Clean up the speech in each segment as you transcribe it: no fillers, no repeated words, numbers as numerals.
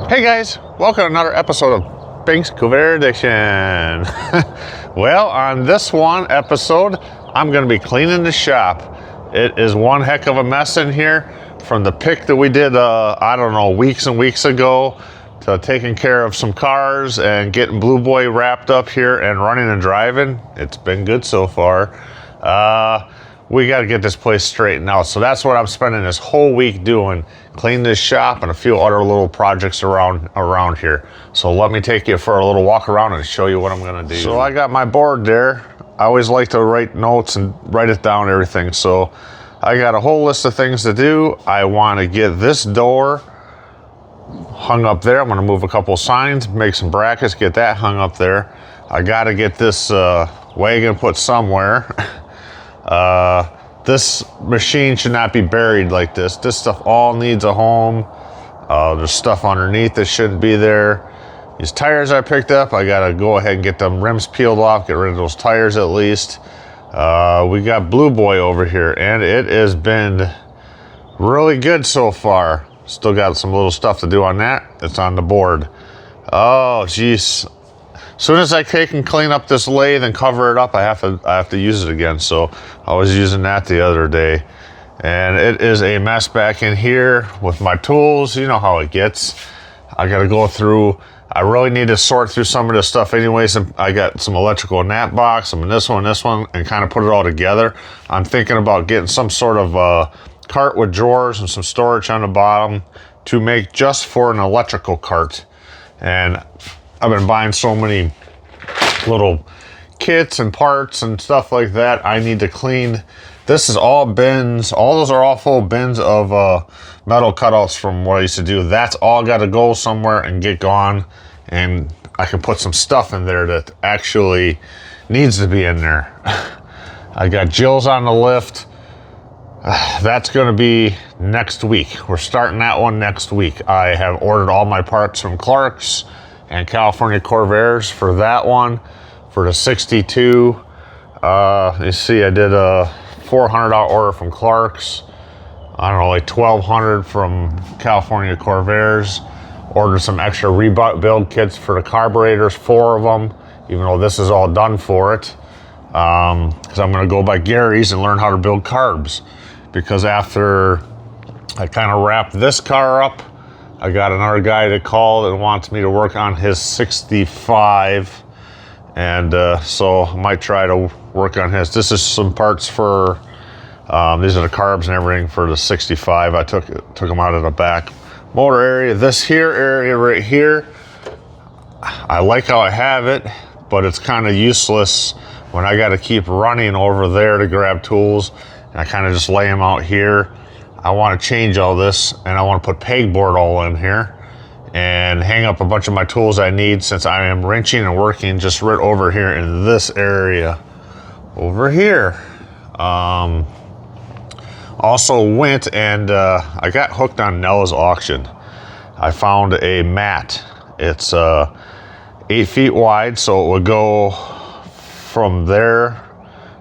Hey guys, welcome to another episode of Bink's Corvair Edition. Well, on this one episode, I'm going to be cleaning the shop. It is one heck of a mess in here, from the pick that we did, I don't know, weeks and weeks ago, to taking care of some cars and getting Blue Boy wrapped up here and running and driving. It's been good so far. We got to get this place straightened out. So that's what I'm spending this whole week doing, clean this shop and a few other little projects around here. So let me take you for a little walk around and show you what I'm gonna do. So I got my board there. I always like to write notes and write it down, everything. So I got a whole list of things to do. I wanna get this door hung up there. I'm gonna move a couple signs, make some brackets, get that hung up there. I gotta get this wagon put somewhere. This machine should not be buried like this. This stuff all needs a home. There's stuff underneath that shouldn't be there. These tires I picked up, I gotta go ahead and get them rims peeled off, get rid of those tires at least. We got Blue Boy over here, and it has been really good so far. Still got some little stuff to do on that. It's on the board. Oh, geez. As soon as I take and clean up this lathe and cover it up, I have to use it again. So I was using that the other day, and it is a mess back in here with my tools. You know how it gets. I got to go through. I really need to sort through some of this stuff anyways. I got some electrical in that box, some in this one, and kind of put it all together. I'm thinking about getting some sort of cart with drawers and some storage on the bottom to make just for an electrical cart. And I've been buying so many little kits and parts and stuff like that. I need to clean. This is all bins. All those are all full bins of metal cutouts from what I used to do. That's all got to go somewhere and get gone. And I can put some stuff in there that actually needs to be in there. I got Jill's on the lift. That's going to be next week. We're starting that one next week. I have ordered all my parts from Clark's and California Corvairs for that one, for the 62. You see, I did a $400 order from Clark's. I don't know, like $1,200 from California Corvairs. Ordered some extra rebuild kits for the carburetors, 4 of them, even though this is all done for it. Because I'm gonna go by Gary's and learn how to build carbs. Because after I kind of wrapped this car up, I got another guy that called and wants me to work on his 65, and so I might try to work on his. This is some parts for, these are the carbs and everything for the 65. I took them out of the back motor area. This here area right here, I like how I have it, but it's kind of useless when I got to keep running over there to grab tools, and I kind of just lay them out here. I want to change all this, and I want to put pegboard all in here and hang up a bunch of my tools I need, since I am wrenching and working just right over here in this area over here. Also went and I got hooked on Nella's auction. I found a mat. It's 8 feet wide, so it would go from there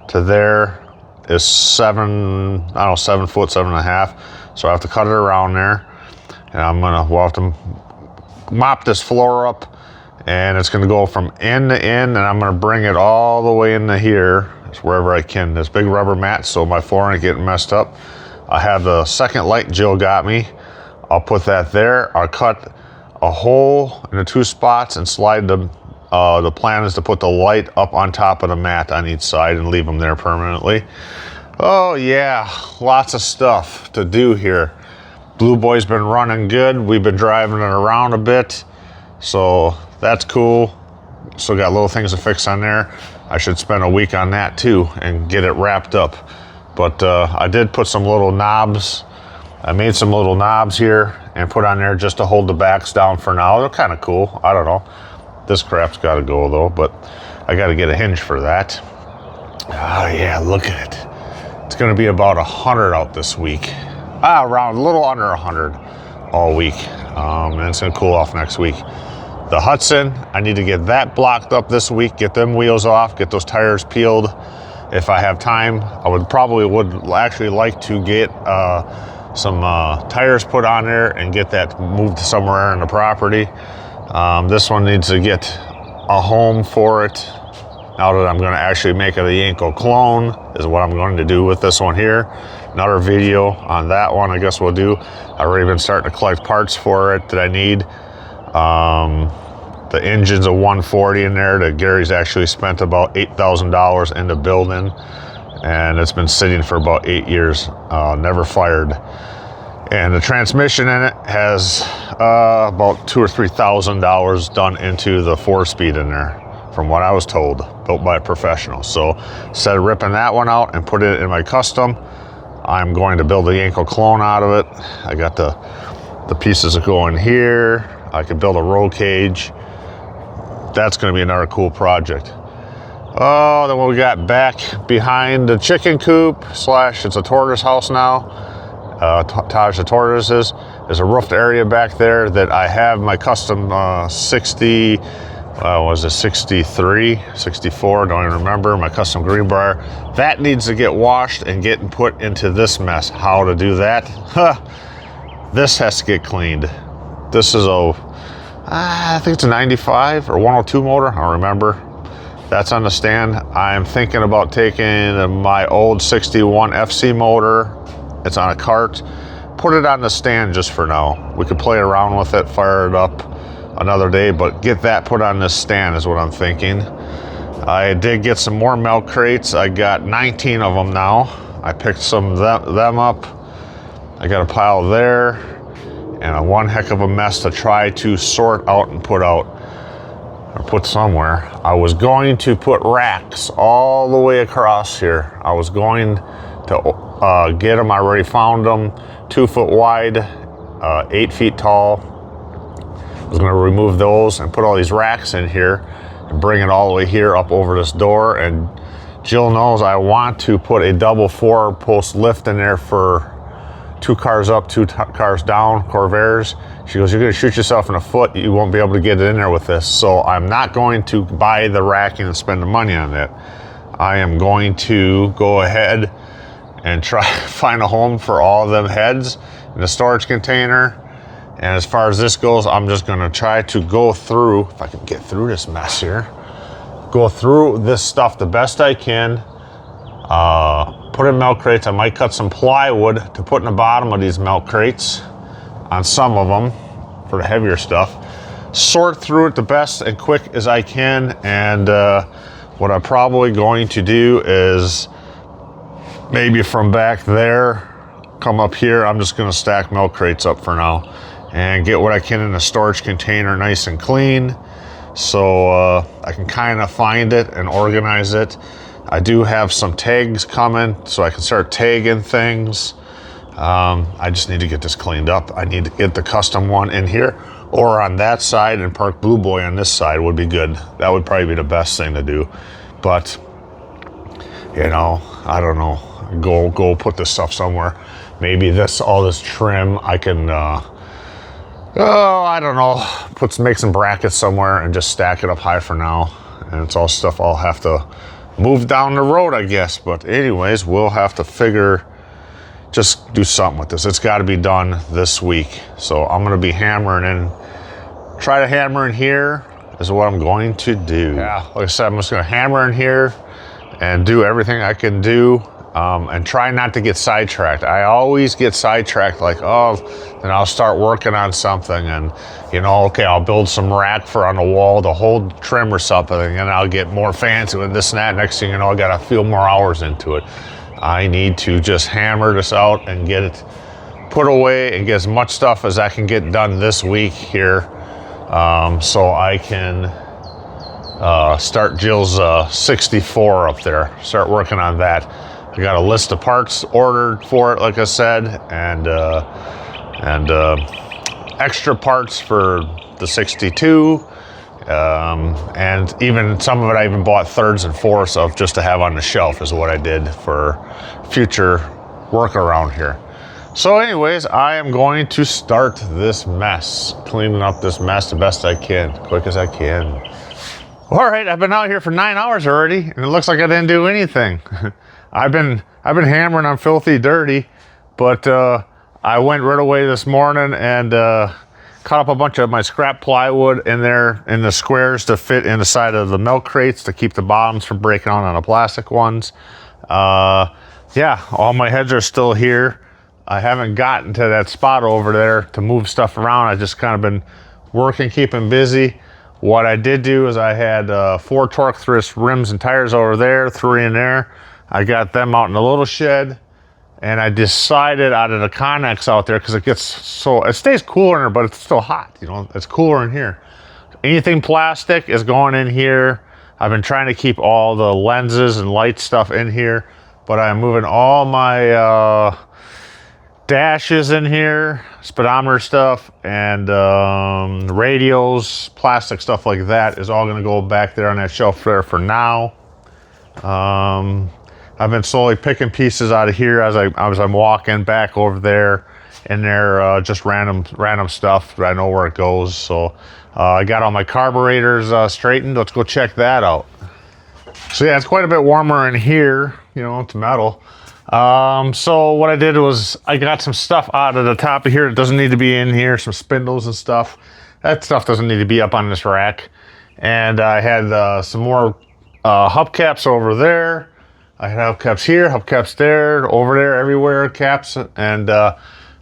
to there. Is 7 foot, 7.5. So I have to cut it around there, and we'll have to mop this floor up, and it's gonna go from end to end, and I'm gonna bring it all the way into here, it's wherever I can. This big rubber mat, so my floor ain't getting messed up. I have the second light Jill got me. I'll put that there. I'll cut a hole in the 2 spots and slide the plan is to put the light up on top of the mat on each side and leave them there permanently. Oh yeah, lots of stuff to do here. Blue Boy's been running good. We've been driving it around a bit, so that's cool. Still got little things to fix on there. I should spend a week on that too and get it wrapped up. But I did put some little knobs. I made some little knobs here and put on there just to hold the backs down for now. They're kind of cool. I don't know. This crap's got to go though, but I got to get a hinge for that. Oh yeah, look at it. It's going to be about 100 out this week. Around a little under 100 all week. And it's going to cool off next week. The Hudson, I need to get that blocked up this week, get them wheels off, get those tires peeled. If I have time, I would actually like to get some tires put on there and get that moved somewhere in the property. This one needs to get a home for it. Now that I'm going to actually make it a Yenko clone is what I'm going to do with this one here. Another video on that one I guess we'll do. I've already been starting to collect parts for it that I need. The engine's a 140 in there that Gary's actually spent about $8,000 into building. And it's been sitting for about 8 years, never fired. And the transmission in it has about $2,000 or $3,000 done into the 4-speed in there, from what I was told, built by a professional. So instead of ripping that one out and put it in my custom, I'm going to build a Yenko clone out of it. I got the pieces that go in here. I could build a roll cage. That's going to be another cool project. Oh, then what we got back behind the chicken coop slash, it's a tortoise house now. Taj the tortoises. There's a roofed area back there that I have my custom 63, 64, don't even remember, my custom Greenbrier. That needs to get washed and get put into this mess. How to do that? This has to get cleaned. This is I think it's a 95 or 102 motor, I don't remember. That's on the stand. I'm thinking about taking my old 61 FC motor. It's on a cart. Put it on the stand just for now. We could play around with it, fire it up another day, but get that put on this stand is what I'm thinking. I did get some more milk crates. I got 19 of them now. I picked some of them up. I got a pile there and one heck of a mess to try to sort out and put out. Or put somewhere. I was going to put racks all the way across here. I was going to get them. I already found them. 2 foot wide, 8 feet tall. I was going to remove those and put all these racks in here and bring it all the way here up over this door. And Jill knows I want to put a double 4-post lift in there for 2 cars up, 2 cars down, Corvairs. She goes, you're going to shoot yourself in the foot. You won't be able to get it in there with this. So I'm not going to buy the racking and spend the money on it. I am going to go ahead and try to find a home for all of them heads in the storage container. And as far as this goes, I'm just going to try to go through, if I can get through this mess here, go through this stuff the best I can. Put in milk crates. I might cut some plywood to put in the bottom of these milk crates on some of them for the heavier stuff. Sort through it the best and quick as I can. And what I'm probably going to do is maybe from back there, come up here. I'm just going to stack milk crates up for now and get what I can in a storage container nice and clean. So I can kind of find it and organize it. I do have some tags coming, so I can start tagging things. I just need to get this cleaned up. I need to get the custom one in here or on that side and park Blue Boy on this side would be good. That would probably be the best thing to do. But, you know, I don't know. Go put this stuff somewhere. Maybe all this trim, I can, I don't know, make some brackets somewhere and just stack it up high for now. And it's all stuff I'll have to move down the road, I guess. But anyways, we'll have to just do something with this. It's got to be done this week. So I'm going to be try to hammer in here is what I'm going to do. Yeah, like I said, I'm just going to hammer in here and do everything I can do and try not to get sidetracked. I always get sidetracked, like, then I'll start working on something and, you know, okay, I'll build some rack for on the wall to hold trim or something, and I'll get more fancy with this and that. Next thing you know, I got a few more hours into it. I need to just hammer this out and get it put away and get as much stuff as I can get done this week here, so I can start Jill's 64 up there, start working on that. I got a list of parts ordered for it, like I said, and extra parts for the 62, and even some of it I even bought thirds and fourths of just to have on the shelf is what I did for future work around here. So anyways, I am going to start this mess, cleaning up this mess the best I can, quick as I can. All right, I've been out here for 9 hours already, and it looks like I didn't do anything. I've been hammering on filthy dirty, but I I went right away this morning and cut up a bunch of my scrap plywood in there in the squares to fit in the side of the milk crates to keep the bottoms from breaking on the plastic ones. Yeah, all my heads are still here. I haven't gotten to that spot over there to move stuff around. I've just kind of been working, keeping busy. What I did do is I had 4 torque thrust rims and tires over there, 3 in there. I got them out in the little shed. And I decided out of the Connex out there, because it stays cooler in there, but it's still hot, you know, it's cooler in here. Anything plastic is going in here. I've been trying to keep all the lenses and light stuff in here, but I'm moving all my dashes in here, speedometer stuff, and radios, plastic stuff like that is all gonna go back there on that shelf there for now. I've been slowly picking pieces out of here as I'm walking back over there, and they're just random stuff, but I know where it goes. So I got all my carburetors straightened. Let's go check that out. So yeah, it's quite a bit warmer in here, you know, it's metal. So what I did was I got some stuff out of the top of here that doesn't need to be in here, some spindles and stuff. That stuff doesn't need to be up on this rack. And I had some more hubcaps over there. I had hubcaps here, hubcaps there, over there, everywhere, caps. And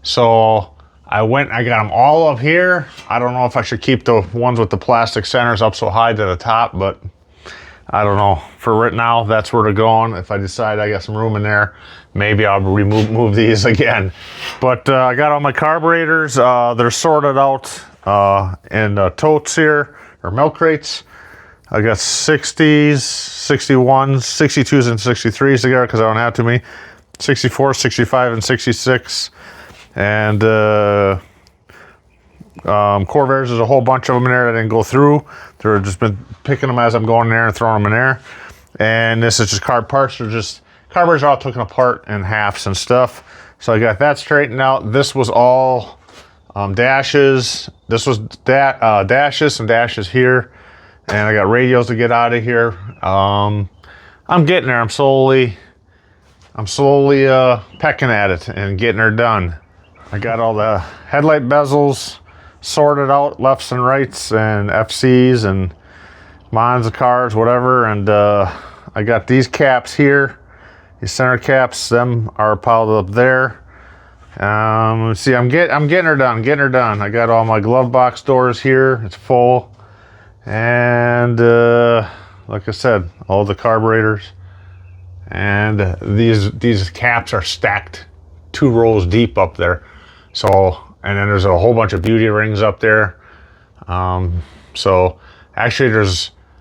so I got them all up here. I don't know if I should keep the ones with the plastic centers up so high to the top, but I don't know. For right now, that's where they're going. If I decide I got some room in there, maybe I'll move these again. But I got all my carburetors. They're sorted out in totes here, or milk crates. I got 60s, 61s, 62s, and 63s together because I don't have too many. 64, 65, and 66. And Corvairs, there's a whole bunch of them in there that didn't go through. They're just been picking them as I'm going in there and throwing them in there. And this is just carb parts. Carburetors are all taken apart in halves and stuff. So I got that straightened out. This was all dashes. This was dashes, some dashes here. And I got radios to get out of here. I'm getting there. I'm slowly pecking at it and getting her done. I got all the headlight bezels sorted out, lefts and rights, and FCs and Monza cars, whatever. And I got these caps here, these center caps. Them are piled up there. Let's see, I'm getting her done. I got all my glove box doors here. It's full. And like I said, all the carburetors, and these caps are stacked 2 rows deep up there. So, and then there's a whole bunch of beauty rings up there. So actually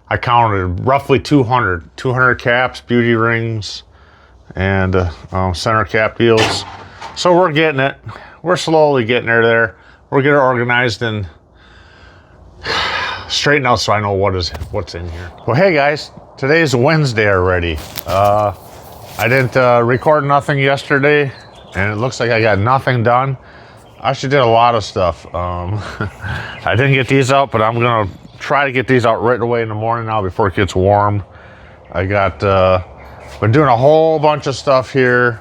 I counted roughly 200 caps, beauty rings, and center cap deals. So we're getting it. We're slowly getting there. We're getting organized and straighten out so I know what's in here. Well, hey guys, today's Wednesday already. I didn't record nothing yesterday, and it looks like I got nothing done. I actually did a lot of stuff. I didn't get these out, but I'm gonna try to get these out right away in the morning now before it gets warm. I got been doing a whole bunch of stuff here,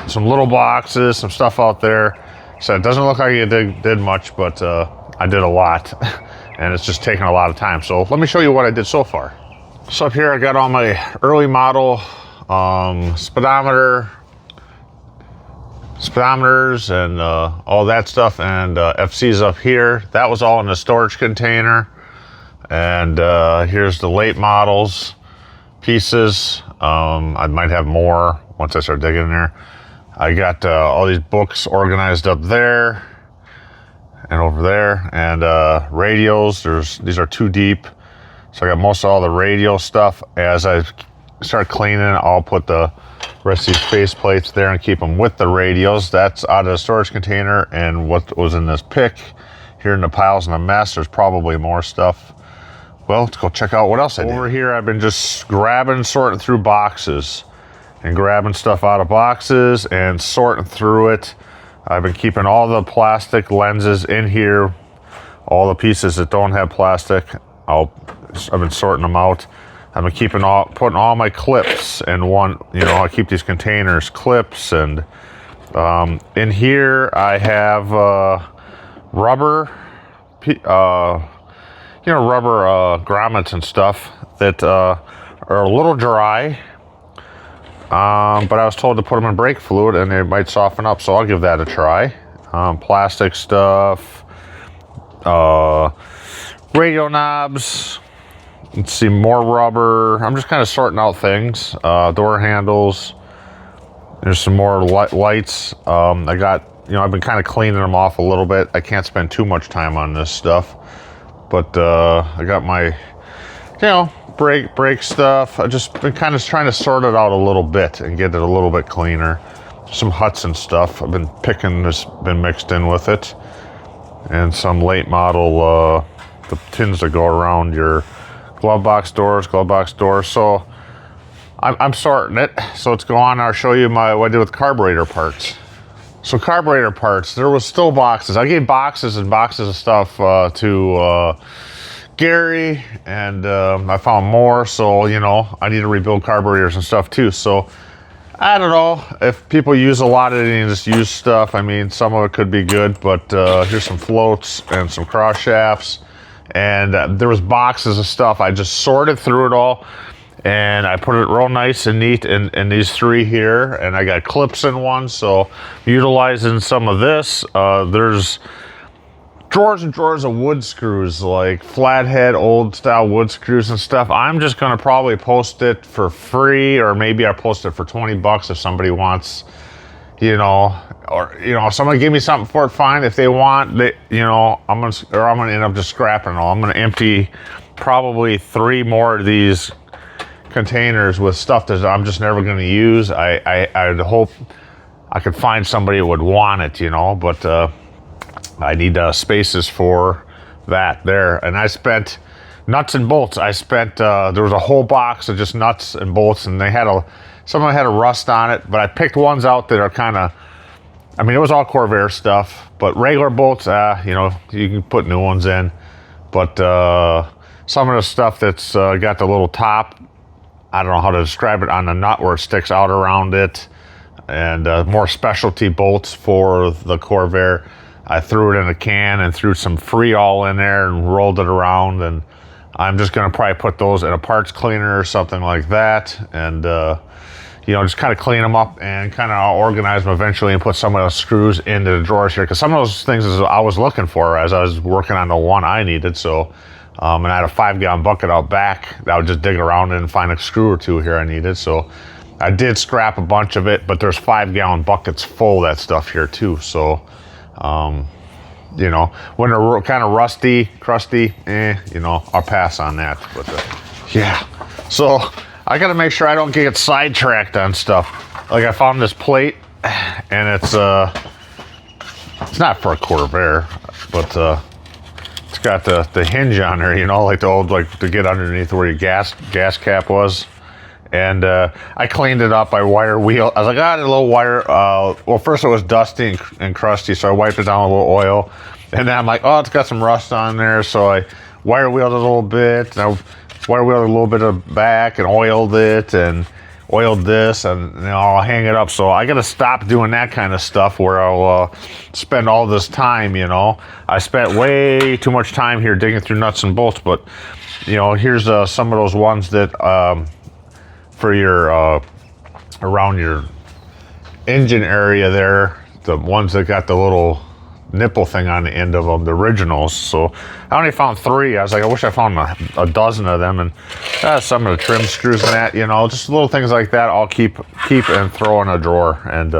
some little boxes, some stuff out there. So it doesn't look like it did much, but I did a lot. And it's just taking a lot of time. So let me show you what I did so far. So up here I got all my early model speedometers and all that stuff, and FCs up here. That was all in the storage container. And here's the late models pieces. I might have more once I start digging in there. I got all these books organized up there and over there, and radios. These are 2 deep, so I got most of all the radio stuff. As I start cleaning, I'll put the rest of these face plates there and keep them with the radios. That's out of the storage container, and what was in this pick here in the piles and the mess. There's probably more stuff. Well, let's go check out what else I did. Over here, I've been just grabbing, sorting through boxes and grabbing stuff out of boxes and sorting through it. I've been keeping all the plastic lenses in here, all the pieces that don't have plastic. I've been sorting them out. I've been putting all my clips in one. You know, I keep these containers, clips, and In here, I have rubber, rubber grommets and stuff that are a little dry. But I was told to put them in brake fluid and they might soften up, so I'll give that a try. Plastic stuff, radio knobs. Let's see, more rubber. I'm just kind of sorting out things. Door handles. There's some more lights. I got, I've been kind of cleaning them off a little bit. I can't spend too much time on this stuff, but I got my, brake stuff. I just been kind of trying to sort it out a little bit and get it a little bit cleaner. Some Hudson stuff. I've been picking this, been mixed in with it, and some late model the tins that go around your glove box doors. So I'm sorting it. So let's go on. I'll show you what I did with carburetor parts. So carburetor parts, there was still boxes. I gave boxes and boxes of stuff to Gary, and I found more. So, I need to rebuild carburetors and stuff too. So I don't know if people use a lot of it and just use stuff. I mean, some of it could be good, but here's some floats and some cross shafts. And there was boxes of stuff. I just sorted through it all, and I put it real nice and neat in these three here. And I got clips in one, so utilizing some of this. There's drawers and drawers of wood screws, like flathead, old style wood screws and stuff. I'm just gonna probably post it for free, or maybe I'll post it for 20 bucks if somebody wants, or somebody give me something for it, fine. If they want, I'm gonna end up just scrapping it all. I'm gonna empty probably 3 more of these containers with stuff that I'm just never gonna use. I'd hope I could find somebody that would want it, but I need spaces for that there. And I spent nuts and bolts. There was a whole box of just nuts and bolts, and some of them had a rust on it, but I picked ones out that are kind of, it was all Corvair stuff, but regular bolts, you can put new ones in. But some of the stuff that's got the little top, I don't know how to describe it, on the nut where it sticks out around it, and more specialty bolts for the Corvair. I threw it in a can and threw some Freeol in there and rolled it around, and I'm just gonna probably put those in a parts cleaner or something like that, and just kind of clean them up and kind of organize them eventually and put some of those screws into the drawers here, because some of those things I was looking for as I was working on the one I needed. So and I had a 5-gallon bucket out back that I would just dig around in and find a screw or two here I needed. So I did scrap a bunch of it, but there's 5-gallon buckets full of that stuff here too. So when they're kind of rusty, crusty, I'll pass on that. But yeah, so I got to make sure I don't get sidetracked on stuff. Like, I found this plate, and it's not for a Corvair, but it's got the hinge on there, like the old, like to get underneath where your gas cap was. And I cleaned it up. I wire wheel. I was like, a little wire. Well, first it was dusty and crusty, so I wiped it down with a little oil. And then I'm like, it's got some rust on there, so I wire wheeled it a little bit. And I wire wheeled a little bit of back and oiled it and oiled this, and I'll hang it up. So I got to stop doing that kind of stuff where I'll spend all this time. I spent way too much time here digging through nuts and bolts. But here's some of those ones that for your around your engine area there, the ones that got the little nipple thing on the end of them, the originals. So I only found 3. I was like, I wish I found a dozen of them. And some of the trim screws and that, just little things like that I'll keep and throw in a drawer. And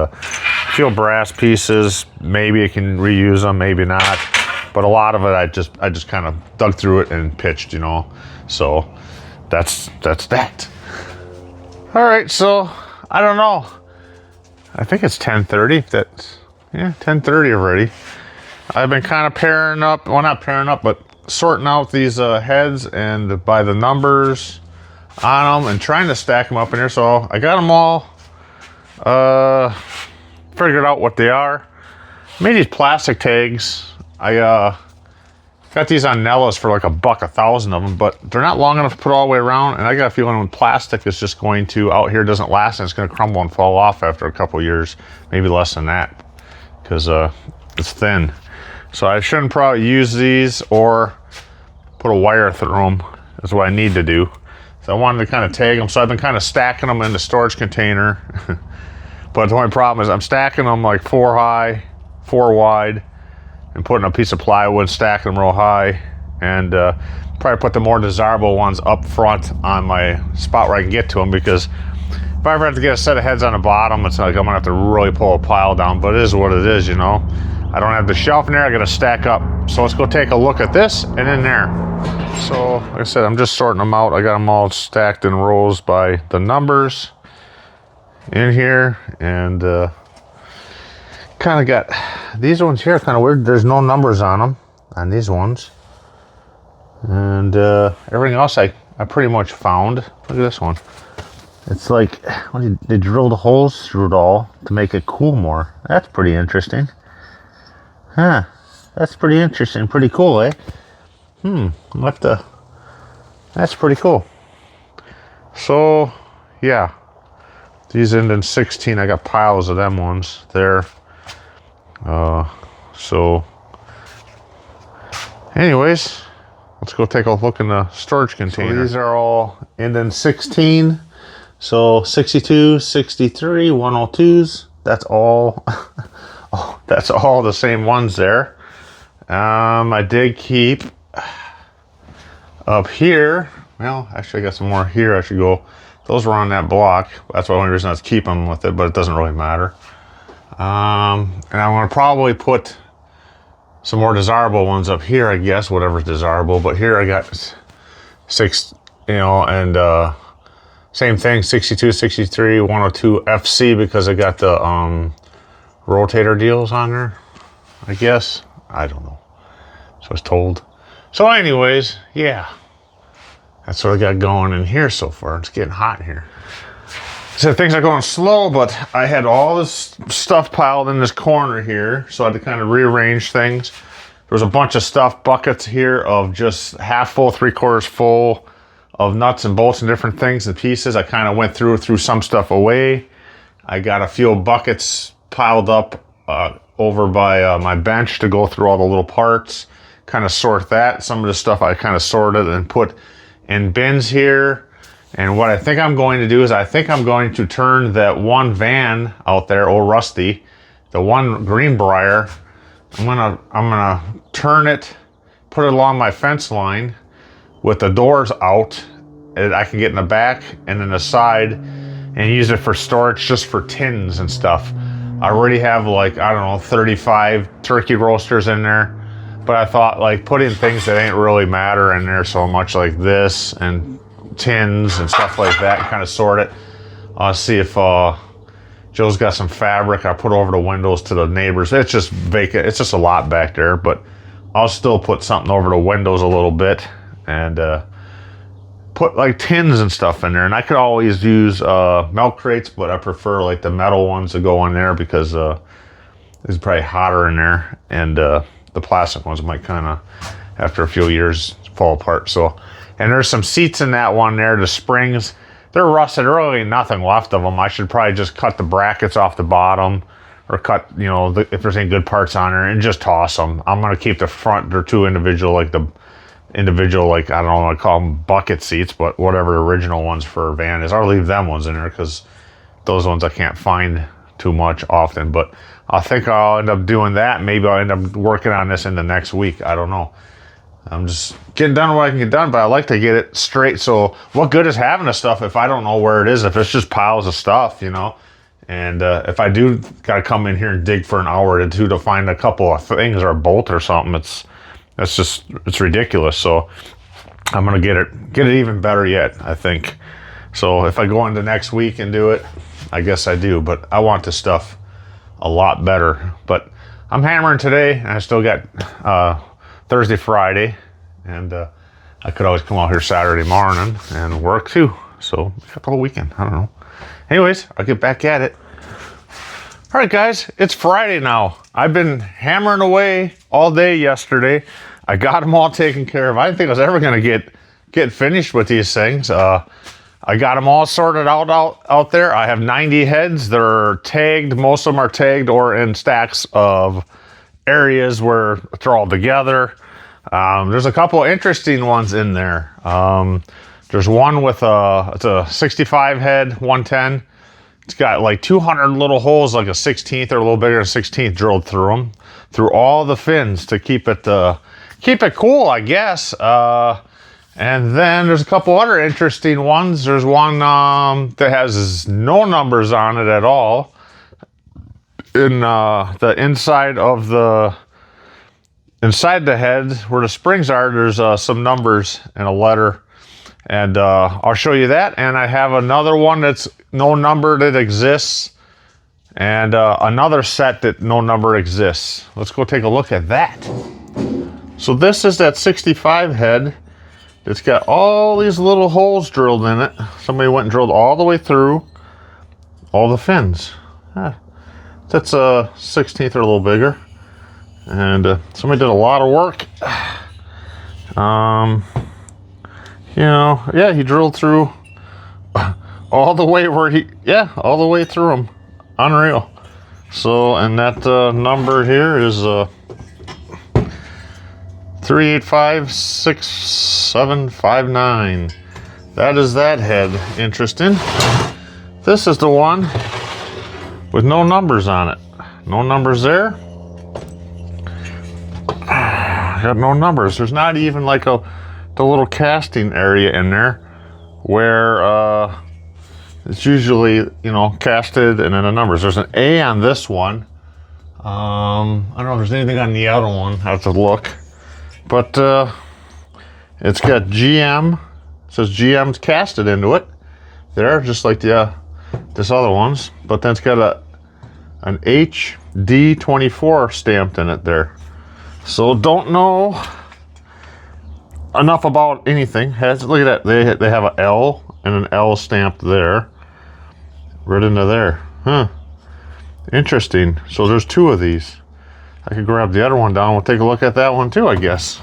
few brass pieces, maybe you can reuse them, maybe not. But a lot of it I just kind of dug through it and pitched, So that's that. All right, so I don't know. I think it's 10:30. 10:30 already. I've been kind of pairing up, well, not pairing up, but sorting out these heads and by the numbers on them and trying to stack them up in here. So I got them all figured out what they are. I made these plastic tags. I Got these on Nellis for like $1 1,000 of them, but they're not long enough to put all the way around. And I got a feeling with plastic is just going to, out here doesn't last and it's going to crumble and fall off after a couple years, maybe less than that, because it's thin. So I shouldn't probably use these or put a wire through them. That's what I need to do. So I wanted to kind of tag them. So I've been kind of stacking them in the storage container. But the only problem is I'm stacking them like 4 high, 4 wide, and putting a piece of plywood, stacking them real high, and probably put the more desirable ones up front on my spot where I can get to them, because if I ever have to get a set of heads on the bottom, it's like I'm gonna have to really pull a pile down, but it is what it is, you know. I don't have the shelf in there, I gotta stack up. So let's go take a look at this and in there. So like I said, I'm just sorting them out. I got them all stacked in rows by the numbers in here, and kind of got these ones here kind of weird. There's no numbers on them on these ones, and everything else I pretty much found. Look at this one. It's like, they drilled holes through it all to make it cool more. That's pretty interesting. Huh, that's pretty interesting, pretty cool, eh? That's pretty cool. So yeah, these end in 16. I got piles of them ones there. So anyways, let's go take a look in the storage container. So these are all end in 16. So 62, 63, 102s. That's all. Oh, that's all the same ones there. I did keep up here. Well, actually I got some more here. I should go. Those were on that block. That's the only reason I was keeping them with it, but it doesn't really matter. And I'm going to probably put some more desirable ones up here, I guess, whatever's desirable. But here I got 6, you know, and same thing, 62, 63, 102 FC, because I got the rotator deals on there, I guess. I don't know. So I was told. So anyways, yeah. That's what I got going in here so far. It's getting hot in here. So things are going slow, but I had all this stuff piled in this corner here, so I had to kind of rearrange things. There was a bunch of stuff, buckets here of just half full, 3/4 full of nuts and bolts and different things and pieces. I kind of went threw some stuff away. I got a few buckets piled up over by my bench to go through all the little parts, kind of sort that. Some of the stuff I kind of sorted and put in bins here. And what I think I'm going to do is I think I'm going to turn that one van out there, old Rusty, the one Greenbrier, I'm gonna turn it, put it along my fence line with the doors out, and I can get in the back and in the side and use it for storage, just for tins and stuff. I already have, like, I don't know, 35 turkey roasters in there, but I thought, like, putting things that ain't really matter in there so much, like this and tins and stuff like that, and kind of sort it. I'll see if Joe's got some fabric I put over the windows to the neighbors. It's just vacant. It's just a lot back there, but I'll still put something over the windows a little bit and put like tins and stuff in there. And I could always use milk crates, but I prefer like the metal ones to go in there because it's probably hotter in there, and the plastic ones might kind of, after a few years, fall apart. So, and there's some seats in that one there. The springs, they're rusted. There really ain't nothing left of them. I should probably just cut the brackets off the bottom, or cut, you know, if there's any good parts on there, and just toss them. I'm gonna keep the front. They're two individual, like the individual, like, I don't know, I call them bucket seats, but whatever the original ones for a van is, I'll leave them ones in there because those ones I can't find too much often. But I think I'll end up doing that. Maybe I'll end up working on this in the next week. I don't know. I'm just getting done what I can get done, but I like to get it straight. So what good is having the stuff if I don't know where it is, if it's just piles of stuff, you know? And if I do got to come in here and dig for an hour or two to find a couple of things or a bolt or something, it's ridiculous. So I'm gonna get it even better yet, I think. So if I go into next week and do it, I guess I do, but I want this stuff a lot better. But I'm hammering today, and I still got Thursday, Friday, and I could always come out here Saturday morning and work too. So I got the whole weekend. I don't know. Anyways, I'll get back at it. All right, guys, it's Friday now. I've been hammering away all day yesterday. I got them all taken care of. I didn't think I was ever going to get finished with these things. I got them all sorted out there. I have 90 heads. They're tagged. Most of them are tagged or in stacks of areas where they're all together. There's a couple of interesting ones in there. There's one with it's a 65 head, 110. It's got like 200 little holes, like a 16th or a little bigger than a 16th drilled through them, through all the fins to keep it cool, I guess. And then there's a couple other interesting ones. There's one that has no numbers on it at all. In the inside the head where the springs are, there's some numbers and a letter. And I'll show you that. And I have another one that's no number that exists. And another set that no number exists. Let's go take a look at that. So this is that 65 head. It's got all these little holes drilled in it. Somebody went and drilled all the way through all the fins. That's a 16th or a little bigger. And somebody did a lot of work. You know, yeah, he drilled through all the way all the way through them. Unreal. So, and that number here is 3856759. That is that head. Interesting. This is the one with no numbers on it. No numbers there. Got no numbers. There's not even like the little casting area in there where it's usually, you know, casted and then the numbers. There's an A on this one. I don't know if there's anything on the other one. I have to look. But it's got GM. It says GM's casted into it. There, just like this other one's. But then it's got an HD24 stamped in it there. So don't know enough about anything. Look at that. They have an L and an L stamped there. Right into there. Huh. Interesting. So there's two of these. I could grab the other one down. We'll take a look at that one too, I guess.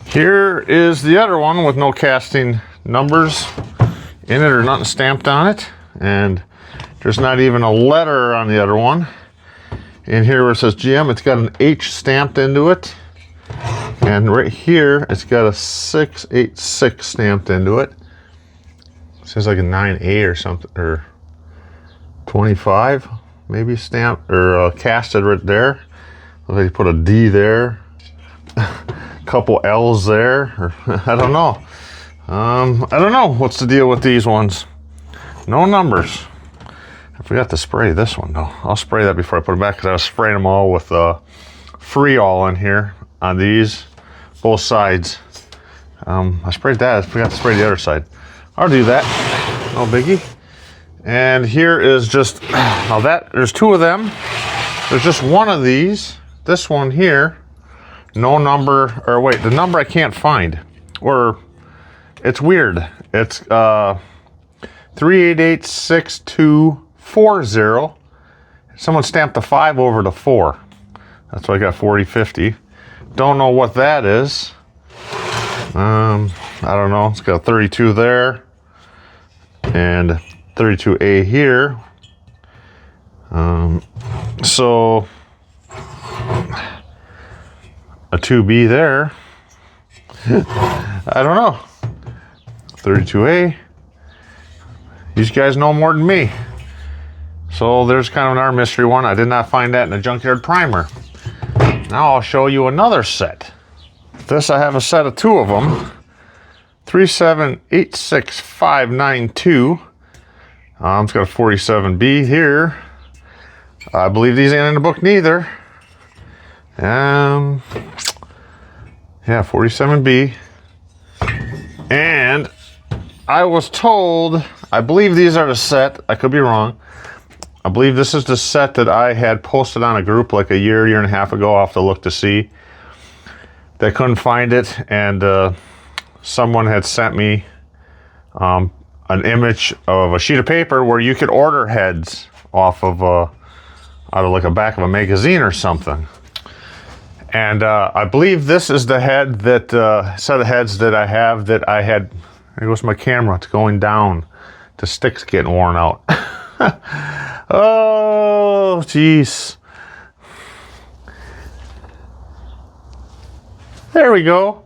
Here is the other one with no casting numbers in it or nothing stamped on it. And there's not even a letter on the other one. And here where it says GM, it's got an H stamped into it. And right here, it's got a 686 stamped into it. It says like a 9A or something, or 25, maybe stamped, or casted right there. Looks like you put a D there. Couple L's there, or I don't know. I don't know what's the deal with these ones. No numbers. I forgot to spray this one though. I'll spray that before I put it back because I was spraying them all with Free-All in here on these, both sides. I sprayed that. I forgot to spray the other side. I'll do that. No biggie. And here is just now that there's two of them. There's just one of these. This one here. No number, or wait, the number I can't find. Or it's weird. It's 3886240. Someone stamped the 5 over the 4. That's why I got 4050. Don't know what that is. I don't know. It's got a 32 there. And 32A here. So a 2B there. I don't know. 32A. These guys know more than me. So there's kind of another mystery one. I did not find that in a junkyard primer. Now I'll show you another set. This, I have a set of two of them. 3786592. It's got a 47B here. I believe these ain't in the book neither. Yeah, 47B. And I was told, I believe these are the set. I could be wrong. I believe this is the set that I had posted on a group like a year and a half ago. I'll have to look to see. They couldn't find it, and someone had sent me an image of a sheet of paper where you could order heads off of out of like a back of a magazine or something. And I believe this is the head that, set of heads that I have that I had. There goes my camera. It's going down. The stick's getting worn out. Oh, jeez. There we go.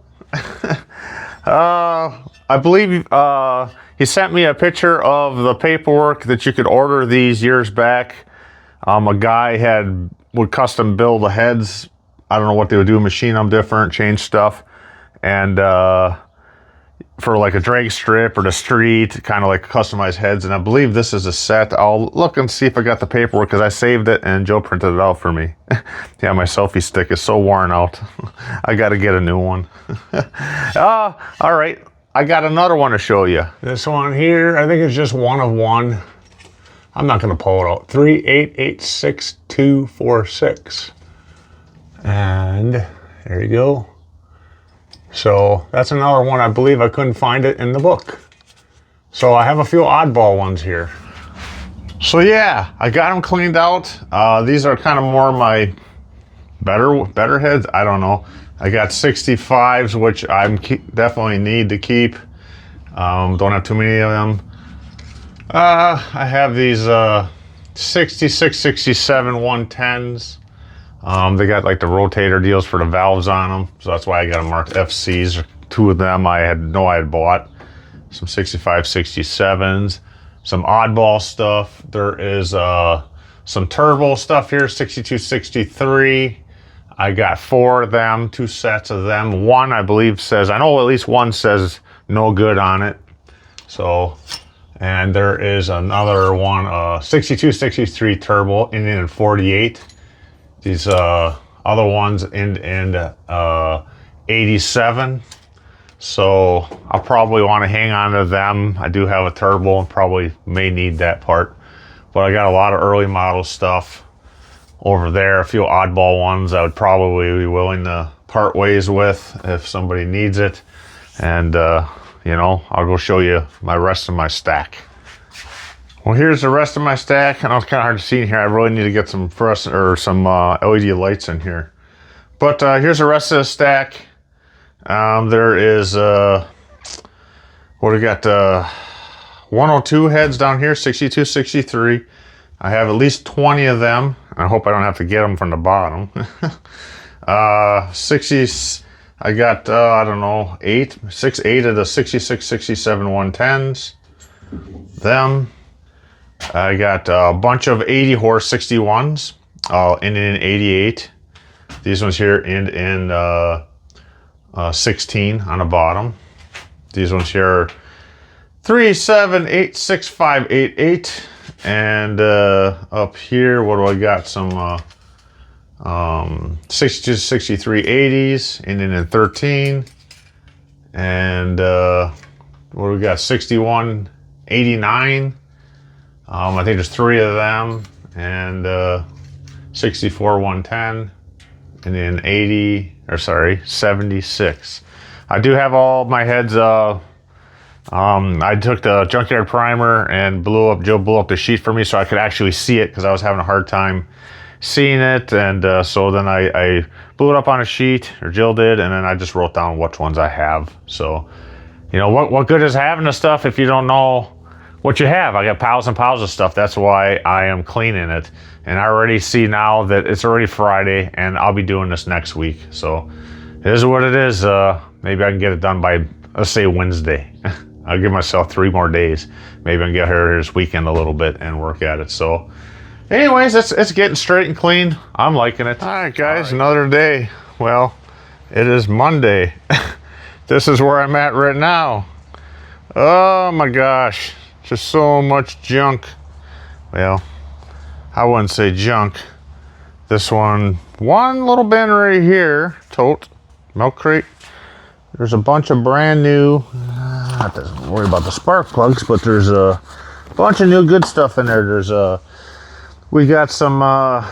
I believe he sent me a picture of the paperwork that you could order these years back. A guy would custom build the heads. I don't know what they would do, machine them different, change stuff. And for like a drag strip or the street, kind of like customized heads. And I believe this is a set. I'll look and see if I got the paperwork because I saved it and Joe printed it out for me. Yeah, my selfie stick is so worn out. I got to get a new one. All right, I got another one to show you. This one here, I think it's just one of one. I'm not going to pull it out. 3886246. And there you go. So that's another one. I believe I couldn't find it in the book. So I have a few oddball ones here. So yeah, I got them cleaned out. These are kind of more my better heads. I don't know. I got 65s, which I definitely need to keep. Don't have too many of them. I have these 66, 67 110s. They got like the rotator deals for the valves on them, so that's why I got them marked FCs. Two of them I had bought. Some 65, 67s, some oddball stuff. There is some turbo stuff here, 62, 63. I got 4 of them, 2 sets of them. One I believe says, I know at least one says no good on it. So, and there is another one, 62, 63 turbo, ending in 48. These other ones end in 87. So I'll probably want to hang on to them. I do have a turbo and probably may need that part. But I got a lot of early model stuff over there. A few oddball ones I would probably be willing to part ways with if somebody needs it. And, you know, I'll go show you my rest of my stack. Well, here's the rest of my stack. I know it's kind of hard to see in here. I really need to get some some LED lights in here. But here's the rest of the stack. There is, what do we got? 102 heads down here, 62, 63. I have at least 20 of them. I hope I don't have to get them from the bottom. 60s, I got, I don't know, 8 of the 66, 67 110s. Them. I got a bunch of 80 horse 61s, ending in 88. These ones here end in 16 on the bottom. These ones here are 3, 7, 8, 6, 5, 8, 8. And up here, what do I got? Some 62, 63 80s, ending in 13. And what do we got? 61, 89. I think there's 3 of them, and 64 110, and then 76. I do have all my heads. I took the junkyard primer and Joe blew up the sheet for me so I could actually see it because I was having a hard time seeing it, and so then I blew it up on a sheet, or Jill did, and then I just wrote down which ones I have. So, you know, what good is having the stuff if you don't know what you have? I got piles and piles of stuff. That's why I am cleaning it. And I already see now that it's already Friday and I'll be doing this next week. So it is what it is. Maybe I can get it done by, let's say, Wednesday. I'll give myself 3 more days. Maybe I can get here this weekend a little bit and work at it. So anyways, it's getting straight and clean. I'm liking it. All right, guys, another day. Well, it is Monday. This is where I'm at right now. Oh my gosh. Just so much junk. Well, I wouldn't say junk. This one little bin right here, tote, milk crate. There's a bunch of brand new, not to worry about the spark plugs, but there's a bunch of new good stuff in there. There's we got some, what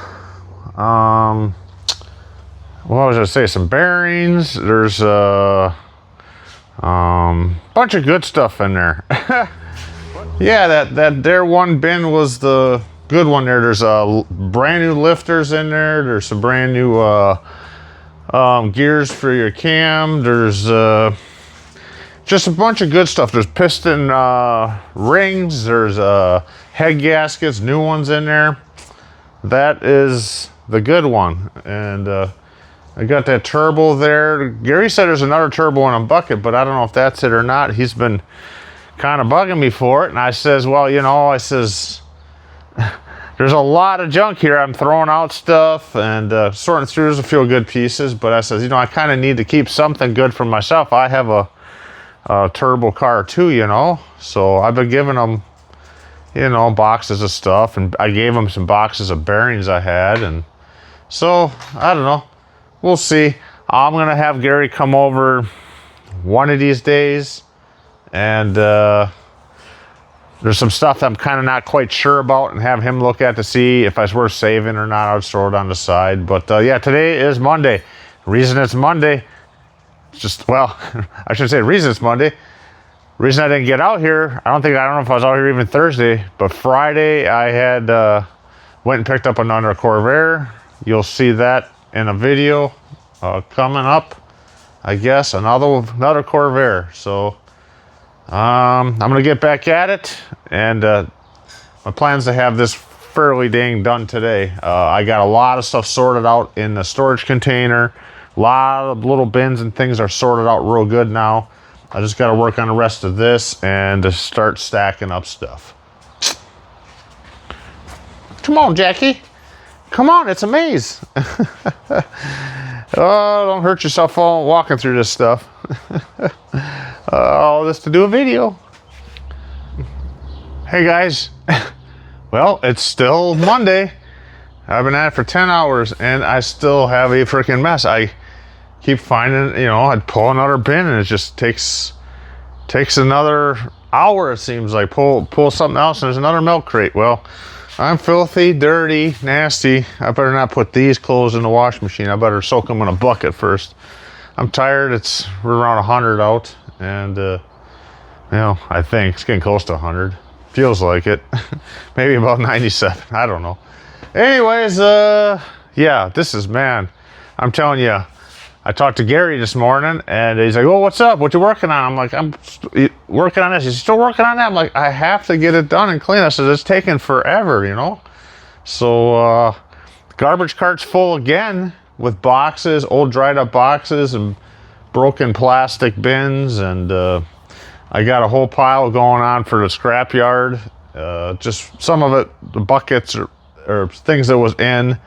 was I gonna say? Some bearings. There's a bunch of good stuff in there. Yeah, that there one bin was the good one there. There's brand new lifters in there. There's some brand new gears for your cam. There's just a bunch of good stuff. There's piston rings. There's head gaskets, new ones in there. That is the good one. And I got that turbo there. Gary said there's another turbo in a bucket, but I don't know if that's it or not. He's been kind of bugging me for it. And I says, well, you know, I says, there's a lot of junk here. I'm throwing out stuff and sorting through. There's a few good pieces, but I says, you know, I kind of need to keep something good for myself. I have a turbo car too, you know. So I've been giving them, you know, boxes of stuff, and I gave them some boxes of bearings I had, and so I don't know. We'll see. I'm gonna have Gary come over one of these days, and there's some stuff that I'm kind of not quite sure about, and have him look at to see if it's worth saving or not. I'll throw it on the side. But yeah, today is Monday. The reason it's Monday, just, well, I shouldn't say the reason it's Monday. Reason I didn't get out here, I don't know if I was out here even Thursday, but Friday I had went and picked up another Corvair. You'll see that in a video coming up, I guess, another Corvair. So I'm gonna get back at it, and my plan's to have this fairly dang done today. I got a lot of stuff sorted out in the storage container. A lot of little bins and things are sorted out real good now. I just got to work on the rest of this and to start stacking up stuff. Come on, Jackie. Come on, it's a maze. Oh, don't hurt yourself walking through this stuff. All this to do a video. Hey, guys. Well, it's still Monday. I've been at it for 10 hours, and I still have a freaking mess. I keep finding, you know, I'd pull another bin, and it just takes another hour, it seems like. Pull something else, and there's another milk crate. Well, I'm filthy, dirty, nasty. I better not put these clothes in the wash machine. I better soak them in a bucket first. I'm tired. We're around 100 out, and you know, I think it's getting close to 100. Feels like it. Maybe about 97. I don't know. Anyways, yeah, this is, man, I'm telling you, I talked to Gary this morning, and he's like, "Oh, what's up? What you working on?" I'm like, "I'm working on this." He's still working on that. I'm like, "I have to get it done and clean." I said, "It's taking forever, you know." So garbage cart's full again with boxes, old dried up boxes and broken plastic bins, and I got a whole pile going on for the scrap yard. Just some of it, the buckets or things that was in.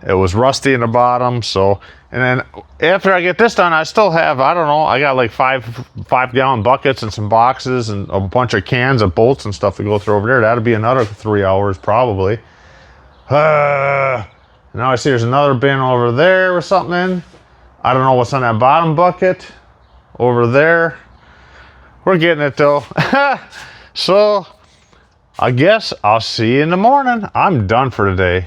It was rusty in the bottom, so, and then after I get this done, I still have, I don't know, I got like five-gallon buckets and some boxes and a bunch of cans of bolts and stuff to go through over there. That'll be another 3 hours probably. Now I see there's another bin over there with something in. I don't know what's on that bottom bucket over there. We're getting it though. So I guess I'll see you in the morning. I'm done for today.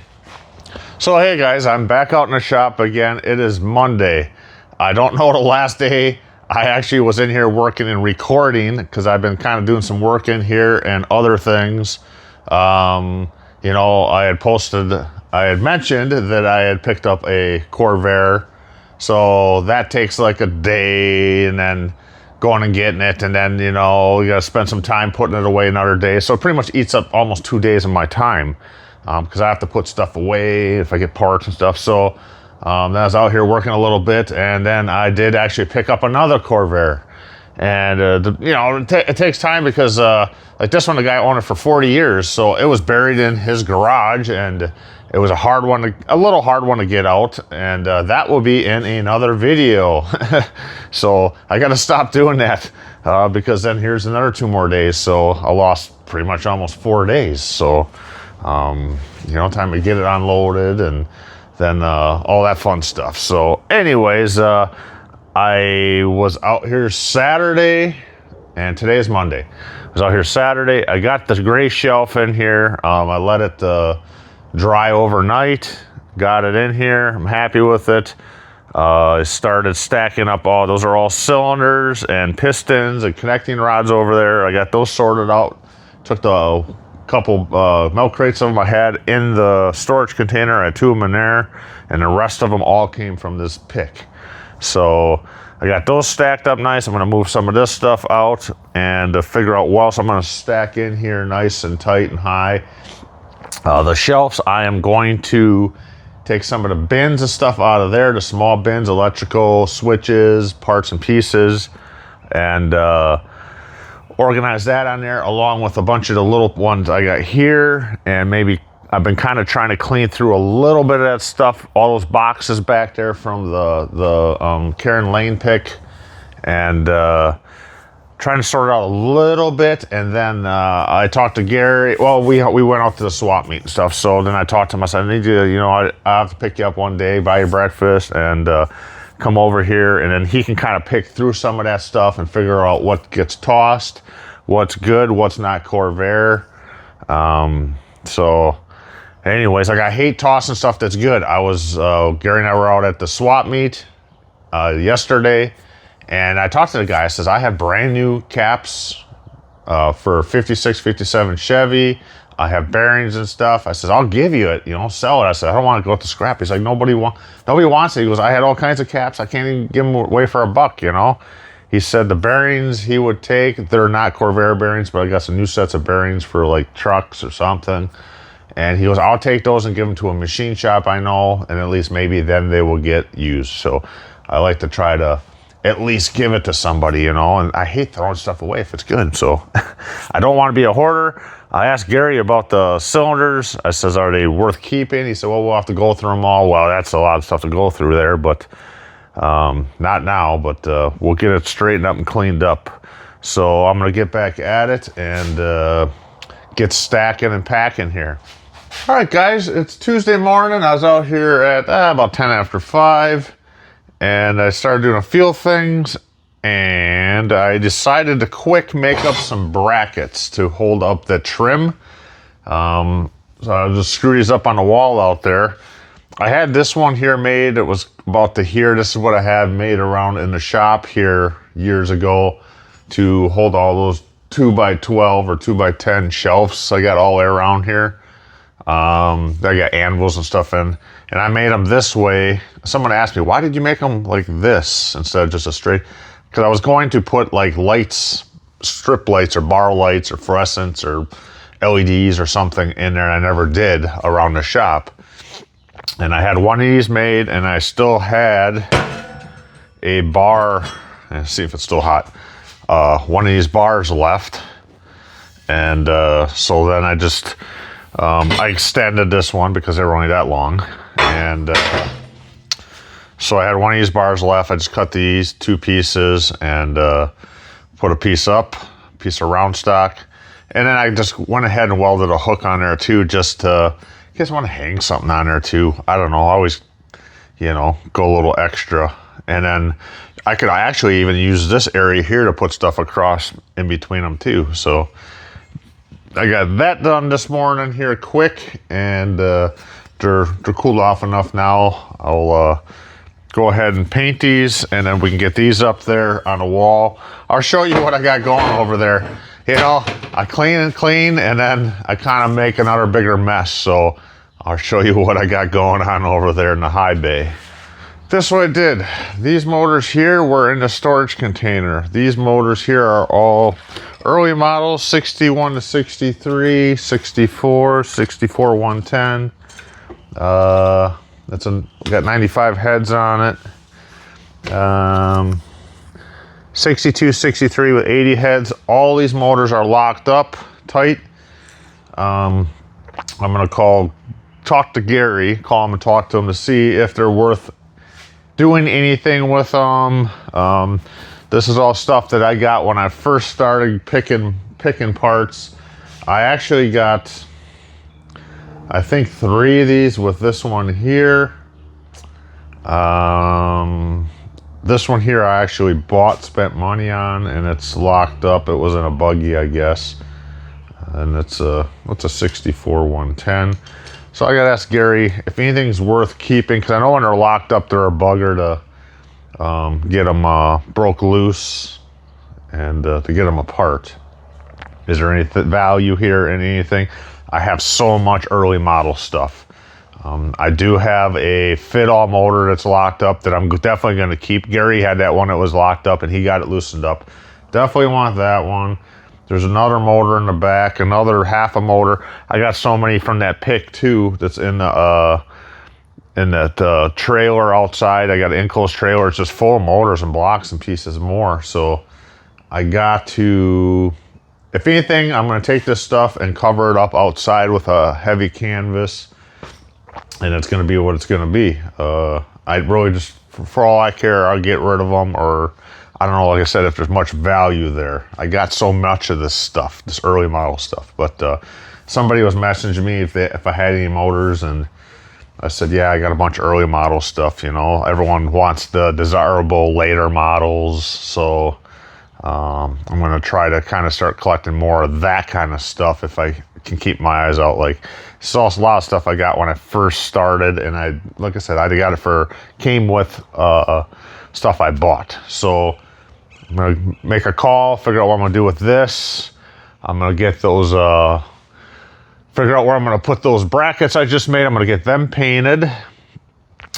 So hey guys, I'm back out in the shop again. It is Monday. I don't know the last day I actually was in here working and recording, because I've been kind of doing some work in here and other things. You know, I had mentioned that I had picked up a Corvair. So that takes like a day, and then going and getting it, and then, you know, you gotta spend some time putting it away another day. So it pretty much eats up almost 2 days of my time. Because I have to put stuff away if I get parts and stuff. So then I was out here working a little bit, and then I did actually pick up another Corvair. And you know, it takes time, because like this one, the guy owned it for 40 years, so it was buried in his garage, and it was a little hard one to get out, and that will be in another video. So I got to stop doing that, because then here's another 2 more days. So I lost pretty much almost 4 days. So you know, time to get it unloaded, and then all that fun stuff. So anyways, I was out here Saturday, and today is Monday. I was out here Saturday. I got the gray shelf in here. I let it dry overnight, got it in here. I'm happy with it. I started stacking up those are all cylinders and pistons and connecting rods over there. I got those sorted out. Took the couple milk crates of them I had in the storage container. I had 2 of them in there, and the rest of them all came from this pick. So I got those stacked up nice. I'm gonna move some of this stuff out and figure out what else I'm gonna stack in here nice and tight and high. The shelves, I am going to take some of the bins and stuff out of there, the small bins, electrical, switches, parts and pieces, and organize that on there along with a bunch of the little ones I got here. And maybe I've been kind of trying to clean through a little bit of that stuff, all those boxes back there from the Karen Lane pick, and trying to sort it out a little bit. And then I talked to Gary. Well, we went out to the swap meet and stuff. So then I talked to him. I said, I need you, I have to pick you up one day, buy you breakfast, and come over here. And then he can kind of pick through some of that stuff and figure out what gets tossed, what's good, what's not Corvair. So anyways, like, I hate tossing stuff that's good. Gary and I were out at the swap meet yesterday. And I talked to the guy. I says, I have brand new caps for 56, 57 Chevy. I have bearings and stuff. I says, I'll give you it, sell it. I said, I don't want to go to scrap. He's like, nobody wants it. He goes, I had all kinds of caps. I can't even give them away for $1, He said the bearings he would take, they're not Corvair bearings, but I got some new sets of bearings for like trucks or something. And he goes, I'll take those and give them to a machine shop I know, and at least maybe then they will get used. So I like to try to at least give it to somebody, and I hate throwing stuff away if it's good. So I don't want to be a hoarder. I asked Gary about the cylinders. I says, are they worth keeping? He said, well, we'll have to go through them all. Well, that's a lot of stuff to go through there, but not now, but we'll get it straightened up and cleaned up. So I'm going to get back at it and get stacking and packing here. All right, guys, it's Tuesday morning. I was out here at about 10 after 5. And I started doing a few things, and I decided to quick make up some brackets to hold up the trim. So I just screwed these up on the wall out there. I had this one here made. It was about to here. This is what I had made around in the shop here years ago to hold all those 2x12 or 2x10 shelves I got all the way around here. I got anvils and stuff in, and I made them this way. Someone asked me, why did you make them like this instead of just a straight? Because I was going to put like lights, strip lights or bar lights or fluorescents or LEDs or something in there, and I never did around the shop. And I had one of these made, and I still had a bar. Let's see if it's still hot. One of these bars left, and so then I just I extended this one because they were only that long, and so I had one of these bars left. I just cut these 2 pieces and put a piece up, piece of round stock, and then I just went ahead and welded a hook on there too, just to, in case I want to hang something on there too. I don't know, I always, go a little extra. And then I actually even use this area here to put stuff across in between them too. So I got that done this morning here quick, and they're cooled off enough now. I'll go ahead and paint these, and then we can get these up there on the wall. I'll show you what I got going over there. I clean, and then I kind of make another bigger mess. So I'll show you what I got going on over there in the high bay. This is what I did. These motors here were in the storage container. These motors here are all early models, 61 to 63, 64, 64 110. Got 95 heads on it. 62, 63 with 80 heads. All these motors are locked up tight. I'm gonna talk to Gary, call him and talk to him to see if they're worth doing anything with them. This is all stuff that I got when I first started picking parts. I actually got, I think, 3 of these with this one here. This one here I actually spent money on, and it's locked up. It was in a buggy, I guess. And it's a 64 110. So I gotta ask Gary if anything's worth keeping, because I know when they're locked up, they're a bugger to get them broke loose and to get them apart. Is there any value here in anything? I have so much early model stuff. I do have a fit-all motor that's locked up that I'm definitely going to keep. Gary had that one that was locked up and he got it loosened up. Definitely want that one. There's another motor in the back, another half a motor. I got so many from that pick too that's in the in that trailer outside. I got an enclosed trailer. It's just full of motors and blocks and pieces more. So I got to, if anything, I'm going to take this stuff and cover it up outside with a heavy canvas, and it's going to be what it's going to be. I really just, for all I care, I'll get rid of them, or I don't know, like I said, if there's much value there. I got so much of this stuff, this early model stuff. But somebody was messaging me if I had any motors, and I said, yeah, I got a bunch of early model stuff, you know. Everyone wants the desirable later models, so I'm going to try to kind of start collecting more of that kind of stuff if I can keep my eyes out. Like, it's also a lot of stuff I got when I first started, and like I said, I got it came with stuff I bought. So I'm going to make a call, figure out what I'm going to do with this. I'm going to get those, figure out where I'm going to put those brackets I just made. I'm going to get them painted.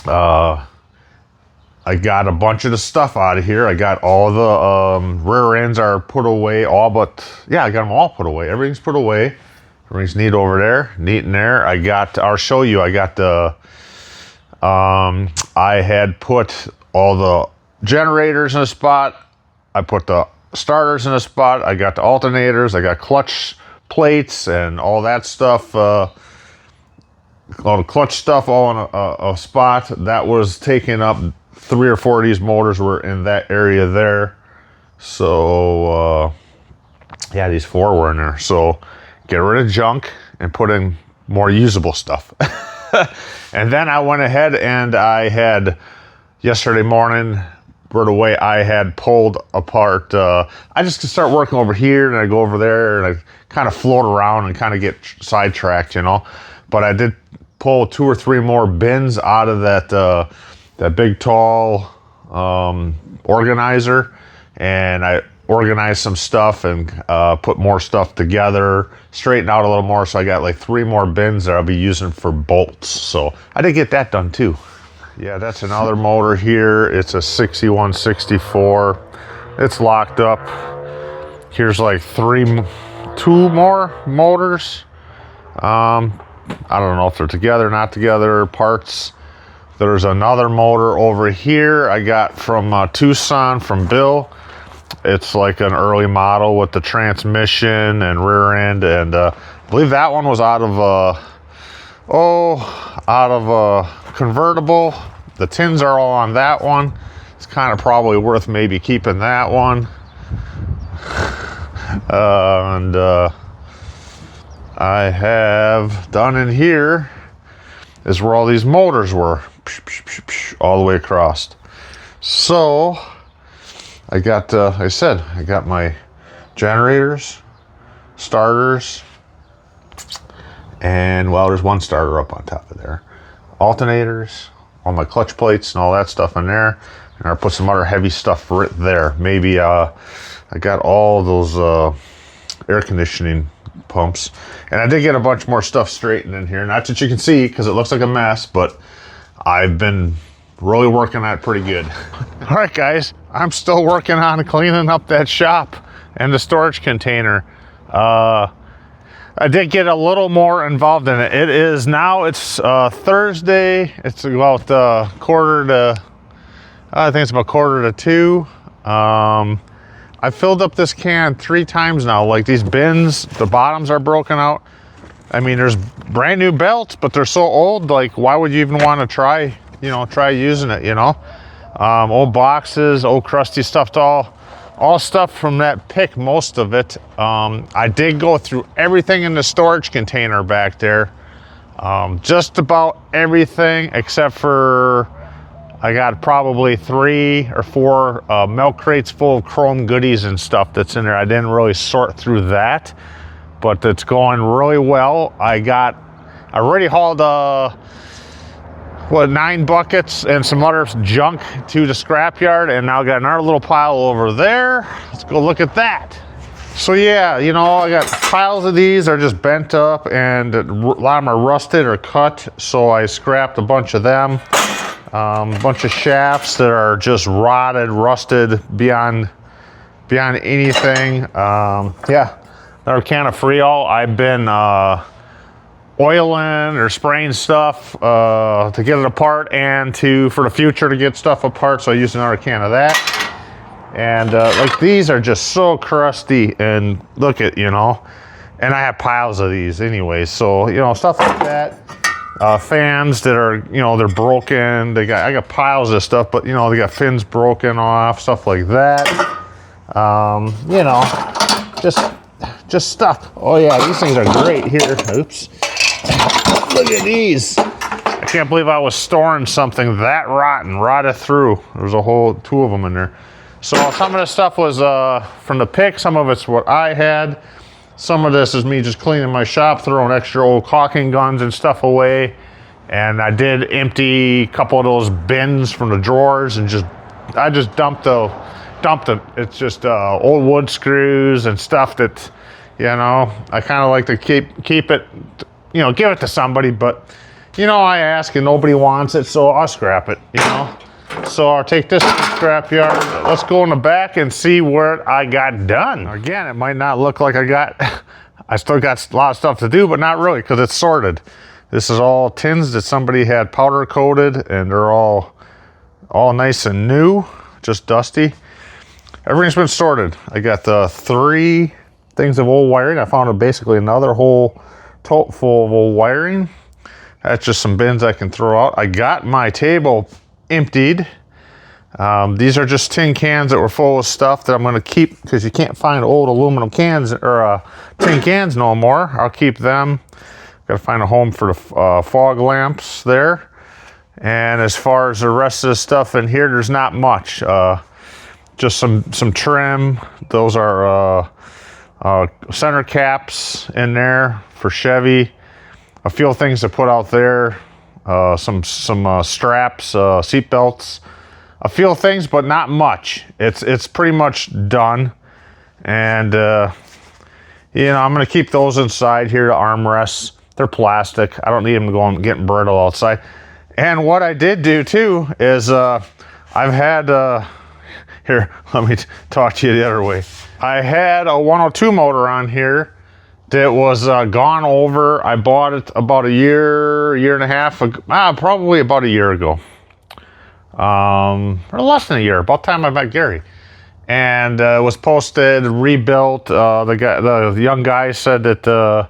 I got a bunch of the stuff out of here. I got all the rear ends are put away, I got them all put away. Everything's put away. Everything's neat over there, neat in there. I'll show you, I got the, I had put all the generators in a spot. I put the starters in a spot. I got the alternators. I got clutch plates and all that stuff. All the clutch stuff all in a spot. That was taking up 3 or 4 of these motors were in that area there. So, yeah, these 4 were in there. So get rid of junk and put in more usable stuff. And then I went ahead and I had, yesterday morning, right away, I had pulled apart, I just could start working over here and I go over there and I kind of float around and kind of get sidetracked, you know. But I did pull 2 or 3 more bins out of that big tall organizer, and I organized some stuff and put more stuff together, straightened out a little more. So I got like 3 more bins that I'll be using for bolts. So I did get that done too. Yeah, that's another motor here. It's a 6164. It's locked up. Here's like 2 more motors. I don't know if they're together, not together, parts. There's another motor over here I got from Tucson from Bill. It's like an early model with the transmission and rear end, and I believe that one was out of a convertible. The tins are all on that one. It's kind of probably worth maybe keeping that one. And I have done in here is where all these motors were, all the way across. So I got, I got my generators, starters, and well, there's one starter up on top of there. Alternators, all my clutch plates and all that stuff in there. And I put some other heavy stuff right there. Maybe I got all those air conditioning pumps. And I did get a bunch more stuff straightened in here. Not that you can see because it looks like a mess, but I've been really working on it pretty good. All right, guys, I'm still working on cleaning up that shop and the storage container. I did get a little more involved in it. It's Thursday. It's about quarter to, I think it's about quarter to 2. I filled up this can 3 times now. Like, these bins, the bottoms are broken out. I mean, there's brand new belts, but they're so old. Like, why would you even want to try using it, you know? Old boxes, old crusty stuff, all stuff from that pick, most of it. I did go through everything in the storage container back there. Just about everything except for, I got probably 3 or 4 milk crates full of chrome goodies and stuff that's in there. I didn't really sort through that, but it's going really well. I already hauled 9 buckets and some other junk to the scrapyard, and now I got another little pile over there. Let's go look at that. So yeah, you know, I got piles of these are just bent up, and a lot of them are rusted or cut, so I scrapped a bunch of them. A bunch of shafts that are just rotted, rusted beyond anything. Yeah, another can of Freol. I've been oiling or spraying stuff to get it apart, and for the future to get stuff apart, so I used another can of that. And like these are just so crusty, and look at, you know, and I have piles of these anyway, so, you know, stuff like that. Fans that are, you know, they're broken. I got piles of stuff, but, you know, they got fins broken off, stuff like that. You know, just stuff. Oh yeah, these things are great here. Oops. Look at these. I can't believe I was storing something that rotten, rotted through. There was a whole 2 of them in there. So some of this stuff was from the pick, some of it's what I had. Some of this is me just cleaning my shop, throwing extra old caulking guns and stuff away. And I did empty a couple of those bins from the drawers, and I just dumped it. It's just old wood screws and stuff that, you know, I kind of like to keep it, you know, give it to somebody, but, you know, I ask and nobody wants it, so I'll scrap it, you know. So I'll take this to the scrapyard. Let's go in the back and see what I got done. Again, it might not look like I still got a lot of stuff to do, but not really, because it's sorted. This is all tins that somebody had powder coated, and they're all nice and new, just dusty. Everything's been sorted. I got the 3 things of old wiring. I found basically another whole tote full of old wiring. That's just some bins I can throw out. I got my table emptied. These are just tin cans that were full of stuff that I'm going to keep, because you can't find old aluminum cans or tin cans no more. I'll keep them. Got to find a home for the fog lamps there. And as far as the rest of the stuff in here, there's not much. Just some trim. Those are center caps in there for Chevy. A few things to put out there. Some straps, seat belts, a few things, but not much. It's pretty much done. And you know, I'm gonna keep those inside here, the armrests. They're plastic. I don't need them to go and get brittle outside. And what I did do too is I've had here, let me talk to you the other way. I had a 102 motor on here that was gone over. I bought it about a year and a half ago, probably about a year ago. Or less than a year, about the time I met Gary. And it was posted, rebuilt. The young guy said that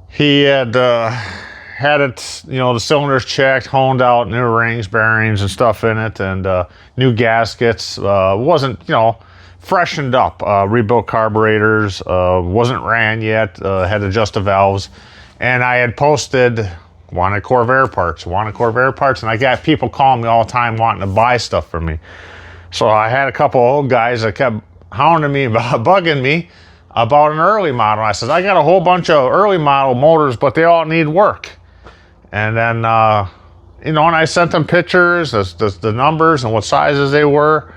he had it, you know, the cylinders checked, honed out, new rings, bearings, and stuff in it, and new gaskets. Wasn't, you know, freshened up. Rebuilt carburetors. Wasn't ran yet. Had to adjust the valves, and I had posted wanted Corvair parts, and I got people calling me all the time wanting to buy stuff from me. So I had a couple of old guys that kept hounding me, bugging me about an early model. I said, I got a whole bunch of early model motors, but they all need work. And then, you know, and I sent them pictures, the numbers and what sizes they were.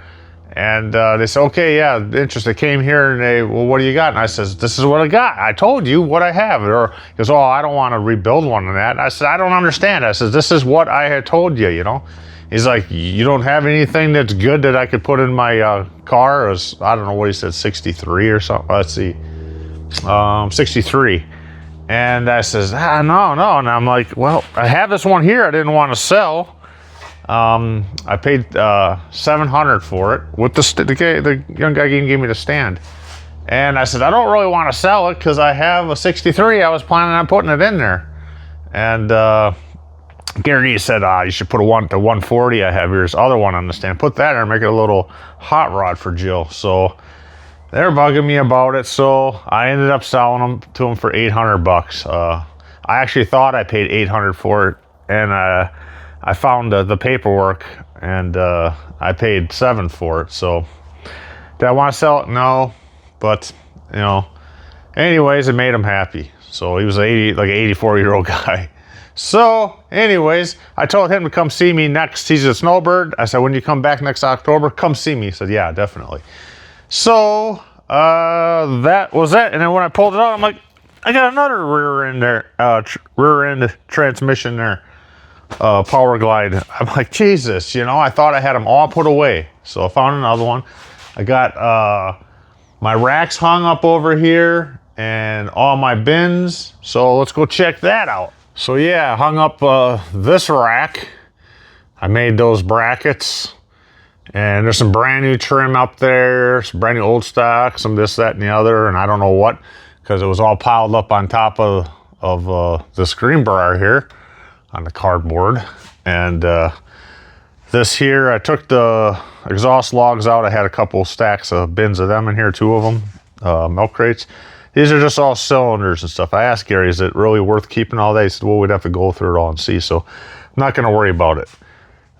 And they said, okay, yeah, interested. Came here and well, what do you got? And I says, this is what I got. I told you what I have. Or he goes, oh, I don't want to rebuild one of that. And I said, I don't understand. I said, this is what I had told you, you know. He's like, you don't have anything that's good that I could put in my car? It was, I don't know what he said, 63 or something. Let's see, 63. And I says, no. And I'm like, well, I have this one here I didn't want to sell. I paid $700 for it with the young guy gave me the stand. And I said, I don't really want to sell it because I have a 63. I was planning on putting it in there. And Gary said, you should put the 140 I have here, this other one on the stand. Put that in and make it a little hot rod for Jill. So they're bugging me about it. So I ended up selling them to him for $800. I actually thought I paid $800 for it. And I found the paperwork, and I paid $700 for it. So did I want to sell it? No. But, you know, anyways, it made him happy. So he was like an 84-year-old guy. So, anyways, I told him to come see me next. He's a snowbird. I said, when you come back next October, come see me. He said, yeah, definitely. So, That was it. And then when I pulled it out, I'm like, I got another rear end there, rear end transmission there, Power Glide. I'm like, Jesus, you know, I thought I had them all put away. So I found another one. I got my racks hung up over here and all my bins. So let's go check that out. So yeah, I hung up this rack. I made those brackets. And there's some brand new trim up there, some brand new old stock, some this, that, and the other, and I don't know what, because it was all piled up on top of the screen bar here on the cardboard. And this here, I took the exhaust logs out. I had a couple stacks of bins of them in here, 2 of them, milk crates. These are just all cylinders and stuff. I asked Gary, is it really worth keeping all that? He said, well, we'd have to go through it all and see, so I'm not going to worry about it.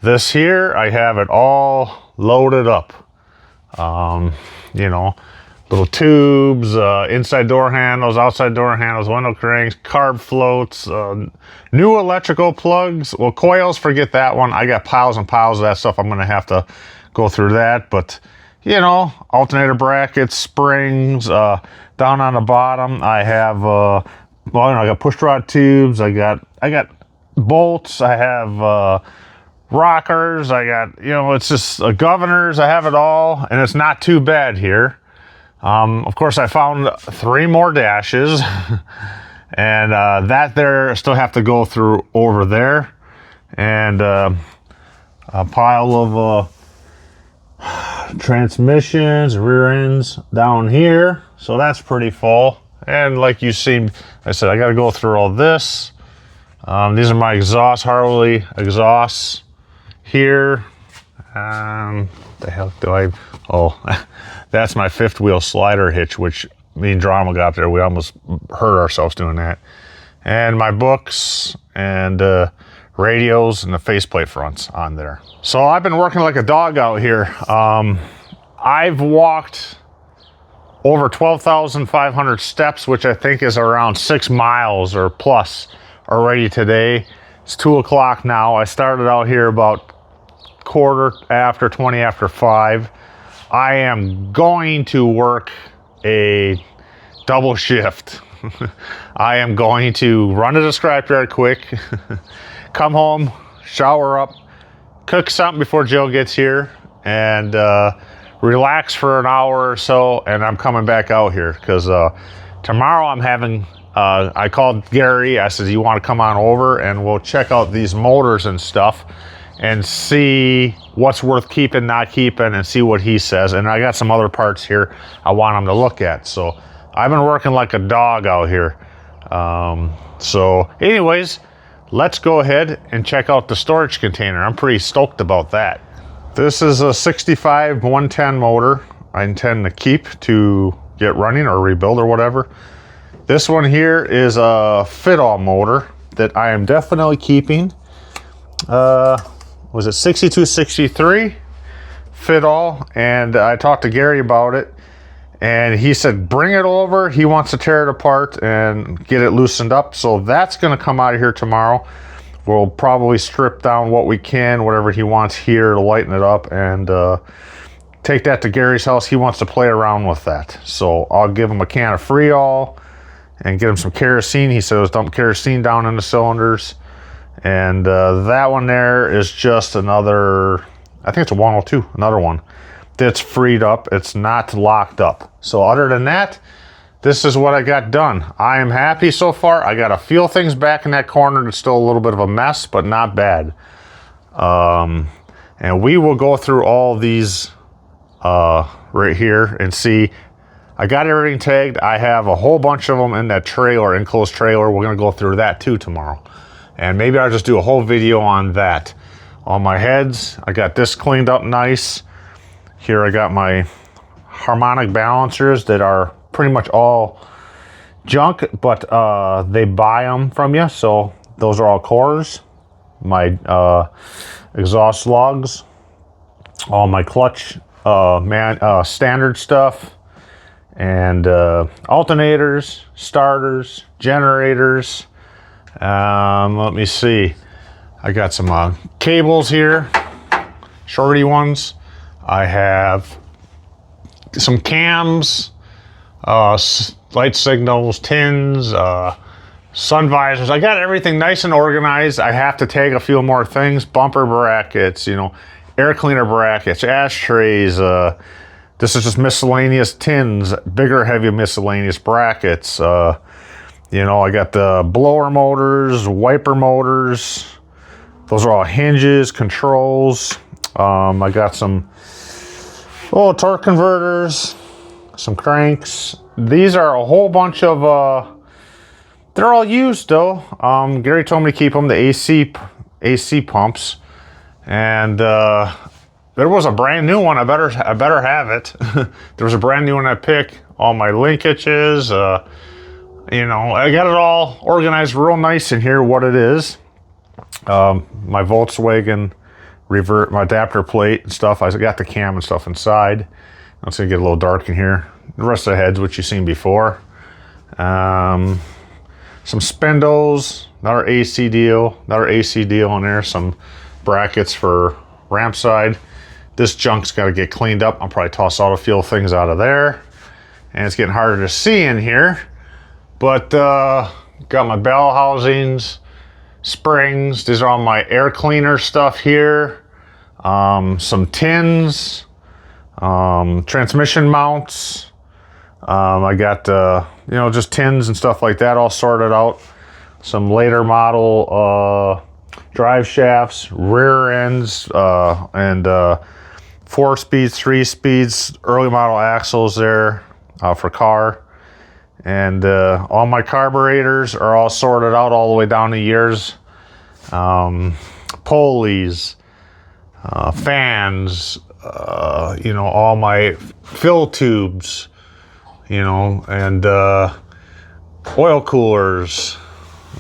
This here, I have it all loaded up. You know, little tubes, inside door handles, outside door handles, window cranks, carb floats, new electrical plugs. Well, coils, forget that one. I got piles and piles of that stuff. I'm going to have to go through that. But, you know, alternator brackets, springs, down on the bottom, I have, well, you know, I got push rod tubes. I got bolts. I have, rockers, I got, you know, it's just governors, I have it all, and it's not too bad here. Of course, I found 3 more dashes, and that there, I still have to go through over there, and a pile of transmissions, rear ends down here, so that's pretty full. And like you seen, I said, I got to go through all this. These are my exhausts, Harley exhausts. Here, the hell do I, oh, that's my 5th wheel slider hitch, which me and Drama got there. We almost hurt ourselves doing that. And my books and radios and the faceplate fronts on there. So I've been working like a dog out here. I've walked over 12,500 steps, which I think is around 6 miles or plus already today. It's 2 o'clock now. I started out here about 20 after 5. I am going to work a double shift. I am going to run to the scrapyard quick, come home, shower up, cook something before Joe gets here, and relax for an hour or so, and I'm coming back out here because tomorrow I'm having, I called Gary, I said, you want to come on over and we'll check out these motors and stuff and see what's worth keeping, not keeping, and see what he says. And I got some other parts here I want him to look at. So I've been working like a dog out here. So anyways, let's go ahead and check out the storage container. I'm pretty stoked about that. This is a 65 110 motor I intend to keep to get running or rebuild or whatever. This one here is a fit-all motor that I am definitely keeping. Was it 6263 fit-all? And I talked to Gary about it, and he said bring it over. He wants to tear it apart and get it loosened up. So that's going to come out of here tomorrow. We'll probably strip down what we can, whatever he wants here to lighten it up, and take that to Gary's house. He wants to play around with that. So I'll give him a can of Freol and get him some kerosene. He said it was dump kerosene down in the cylinders. And that one there is just another, I think it's a 102, another one that's freed up. It's not locked up. So other than that, this is what I got done. I am happy so far. I got a few things back in that corner that's still a little bit of a mess, but not bad. And we will go through all these right here and see. I got everything tagged. I have a whole bunch of them in that trailer, enclosed trailer. We're going to go through that too tomorrow. And maybe I'll just do a whole video on that. On my heads, I got this cleaned up nice. Here I got my harmonic balancers that are pretty much all junk, but they buy them from you. So those are all cores. My exhaust lugs, all my clutch standard stuff, and alternators, starters, generators. Let me see. I got some cables here, shorty ones. I have some cams, light signals, tins, sun visors. I got everything nice and organized. I have to take a few more things. Bumper brackets, you know, air cleaner brackets, ashtrays. This is just miscellaneous tins, bigger, heavy miscellaneous brackets. You know, I got the blower motors, wiper motors. Those are all hinges, controls. I got some torque converters, some cranks. These are a whole bunch of, they're all used though. Gary told me to keep them, the AC pumps. And there was a brand new one, I better have it. There was a brand new one I picked. All my linkages, you know, I got it all organized real nice in here, what it is. My Volkswagen my adapter plate and stuff. I got the cam and stuff inside. It's gonna get a little dark in here. The rest of the heads, which you've seen before. Some spindles, another AC deal in there. Some brackets for ramp side. This junk's got to get cleaned up. I'll probably toss all the fuel things out of there. And it's getting harder to see in here. But got my bell housings, springs. These are all my air cleaner stuff here. Some tins, transmission mounts. I got you know, just tins and stuff like that all sorted out. Some later model drive shafts, rear ends, and 4 speeds, 3 speeds, early model axles there for car. And all my carburetors are all sorted out all the way down to years. Pulleys, fans, you know, all my fill tubes, you know, and oil coolers,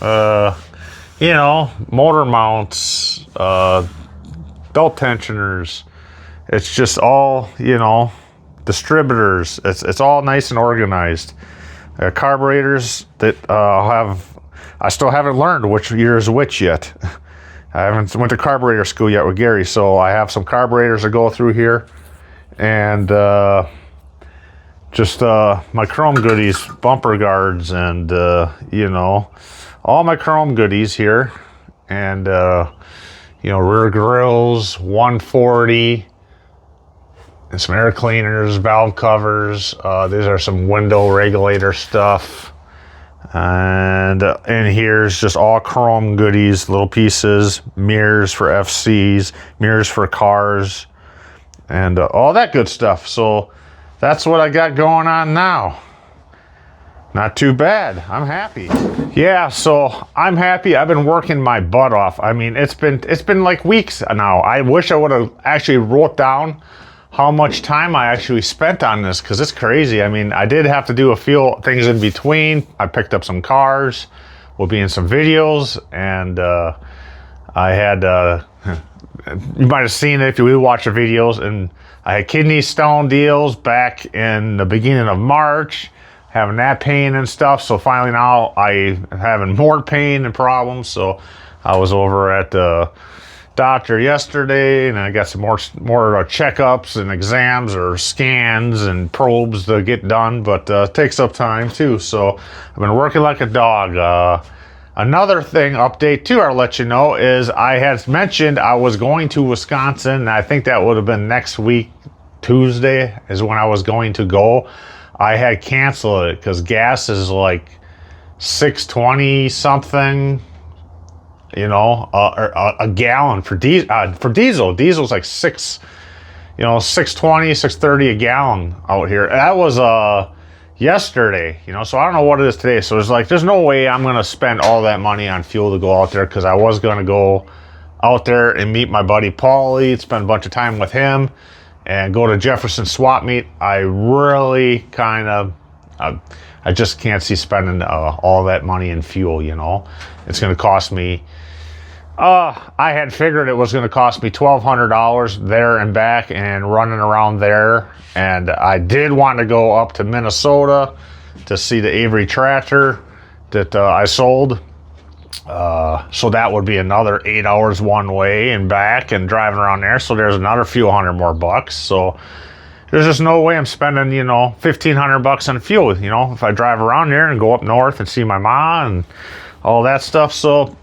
you know, motor mounts, belt tensioners. It's just all, you know, distributors. It's all nice and organized. Carburetors that I still haven't learned which year is which yet. I haven't went to carburetor school yet with Gary, so I have some carburetors to go through here. And just my chrome goodies, bumper guards, and you know, all my chrome goodies here. And you know, rear grills, 140, and some air cleaners, valve covers. These are some window regulator stuff. And here's just all chrome goodies, little pieces, mirrors for FCs, mirrors for cars, and all that good stuff. So that's what I got going on now. Not too bad. I'm happy. Yeah, so I'm happy. I've been working my butt off. I mean, it's been like weeks now. I wish I would have actually wrote down how much time I actually spent on this, because it's crazy. I mean, I did have to do a few things in between. I picked up some cars, we'll be in some videos, and I had, you might have seen it if you watch the videos, and I had kidney stone deals back in the beginning of March, having that pain and stuff. So finally now I'm having more pain and problems. So I was over at the doctor yesterday, and I got some more checkups and exams or scans and probes to get done, but it takes up time too. So I've been working like a dog. Another thing, update too, I'll let you know, is I had mentioned I was going to Wisconsin, and I think that would have been next week. Tuesday is when I was going to go. I had canceled it because gas is like $6.20 something. You know, a gallon for diesel. Diesel's like $6.20, $6.30 a gallon out here. That was yesterday, you know, so I don't know what it is today. So there's no way I'm gonna spend all that money on fuel to go out there, because I was gonna go out there and meet my buddy Paulie, spend a bunch of time with him, and go to Jefferson Swap Meet. I really kind of, I just can't see spending all that money in fuel, you know. It's gonna cost me, I had figured it was going to cost me $1,200 there and back and running around there. And I did want to go up to Minnesota to see the Avery tractor that I sold. So that would be another 8 hours one way and back and driving around there. So there's another few hundred more bucks. So, there's just no way I'm spending, you know, $1,500 on fuel, you know, if I drive around here and go up north and see my ma and all that stuff. So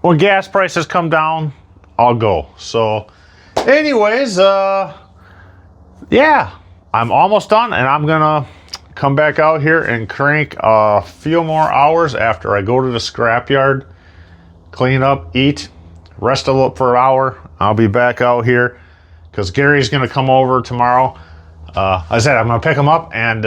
when gas prices come down, I'll go. So anyways, yeah, I'm almost done, and I'm gonna come back out here and crank a few more hours after I go to the scrapyard, clean up, eat, rest a little for an hour. I'll be back out here because Gary's gonna come over tomorrow. I said I'm gonna pick him up, and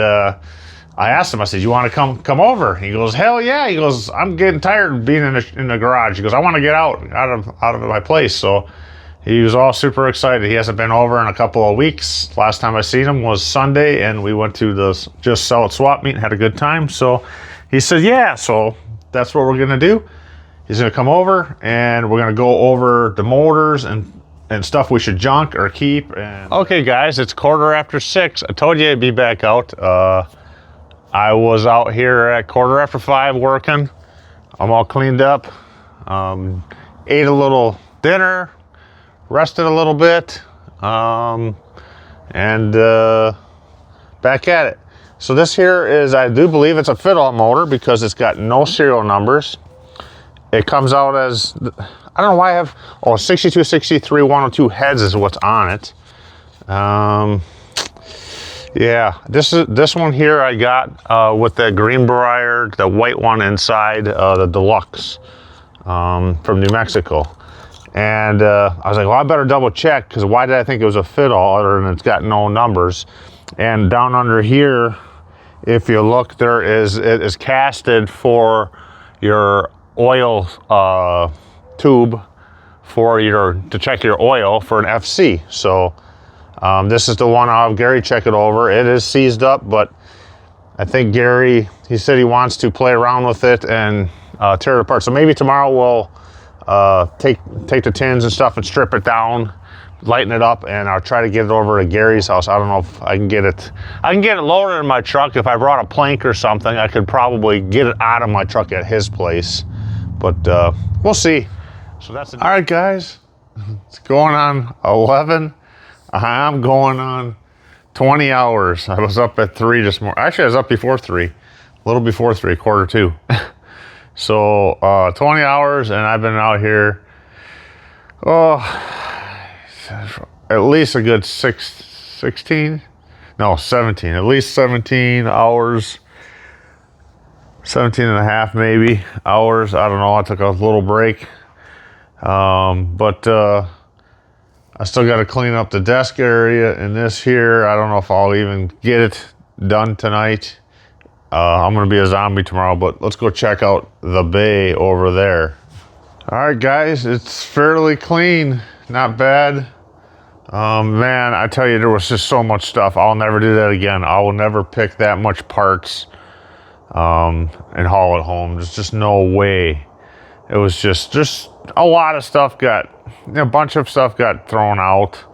I asked him, I said, you want to come over? He goes, hell yeah. He goes, I'm getting tired of being in the garage. He goes, I want to get out of my place. So he was all super excited. He hasn't been over in a couple of weeks. Last time I seen him was Sunday, and we went to the Just Sell It swap meet and had a good time. So he said, yeah, so that's what we're going to do. He's going to come over, and we're going to go over the motors and stuff we should junk or keep. And okay, guys, it's 6:15. I told you I'd be back out. I was out here at 5:15 working. I'm all cleaned up. Ate a little dinner, rested a little bit, and back at it. So this here is, I do believe it's a fit-out motor because it's got no serial numbers. It comes out as, I don't know why I have, 62, 63, 102 heads is what's on it. Yeah, this one here I got with the Greenbrier, the white one inside, the Deluxe from New Mexico. And I was like, well, I better double check, because why did I think it was a fit-all other than it's got no numbers? And down under here, if you look, it is casted for your oil tube to check your oil for an FC. So this is the one I'll have Gary check it over. It is seized up, but I think Gary, he said he wants to play around with it and tear it apart. So maybe tomorrow we'll take the tins and stuff and strip it down, lighten it up, and I'll try to get it over to Gary's house. I don't know if I can get it. I can get it lowered in my truck. If I brought a plank or something, I could probably get it out of my truck at his place. But we'll see. So that's all right, guys. It's going on 11. I'm going on 20 hours. I was up at 3 this morning. Actually, I was up before 3, a little before 3, 1:45. So 20 hours, and I've been out here, at least a good 17, at least 17 hours, 17 and a half maybe hours. I don't know, I took a little break. But I still got to clean up the desk area in this here. I don't know if I'll even get it done tonight. I'm going to be a zombie tomorrow, but let's go check out the bay over there. All right, guys, it's fairly clean. Not bad. Man, I tell you, there was just so much stuff. I'll never do that again. I will never pick that much parts and haul it home. There's just no way. It was just a lot of stuff a bunch of stuff got thrown out.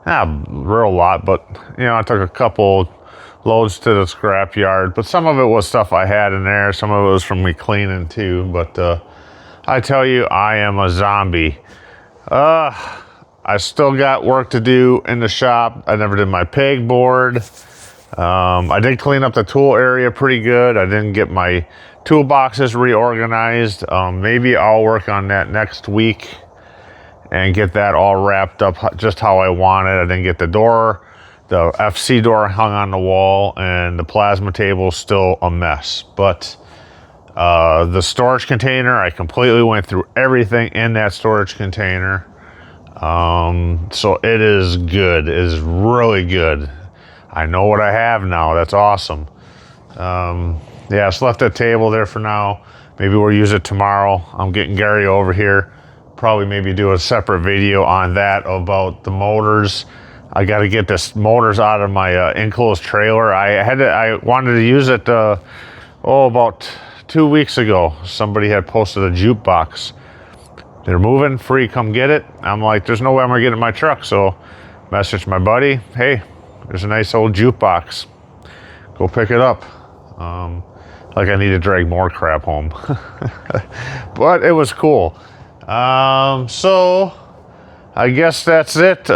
Not a real lot, but, I took a couple loads to the scrap yard, but some of it was stuff I had in there. Some of it was from me cleaning too, but I tell you, I am a zombie. I still got work to do in the shop. I never did my pegboard. I did clean up the tool area pretty good. I didn't get my toolboxes reorganized. Maybe I'll work on that next week and get that all wrapped up just how I want it. I didn't get the FC door hung on the wall, and the plasma table is still a mess. But the storage container, I completely went through everything in that storage container. So it is good. It is really good. I know what I have now. That's awesome. Yeah, just left that table there for now. Maybe we'll use it tomorrow. I'm getting Gary over here. Probably maybe do a separate video on that about the motors. I got to get this motors out of my enclosed trailer. I wanted to use it about 2 weeks ago. Somebody had posted a jukebox. They're moving, free, come get it. I'm like, there's no way I'm gonna get it in my truck. So messaged my buddy, hey, there's a nice old jukebox. Go pick it up. Like I need to drag more crap home. But it was cool. So I guess that's it.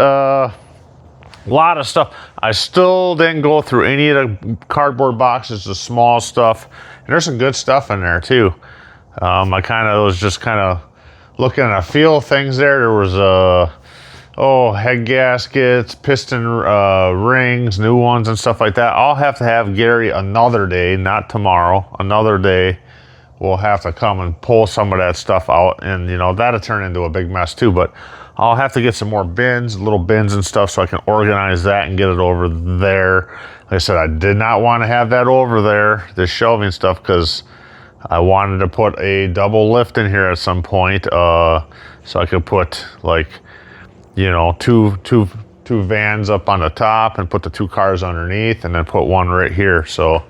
A lot of stuff. I still didn't go through any of the cardboard boxes, the small stuff. And there's some good stuff in there too. I kind of was just kind of looking at a few things there. There was head gaskets, piston rings, new ones and stuff like that. I'll have to have Gary another day, not tomorrow, another day. We'll have to come and pull some of that stuff out, and you know, that'll turn into a big mess too, but I'll have to get some more bins, little bins and stuff, so I can organize that and get it over there. Like I said, I did not want to have that over there, this shelving stuff, because I wanted to put a double lift in here at some point, so I could put, like, you know, two vans up on the top and put the 2 cars underneath, and then put one right here. So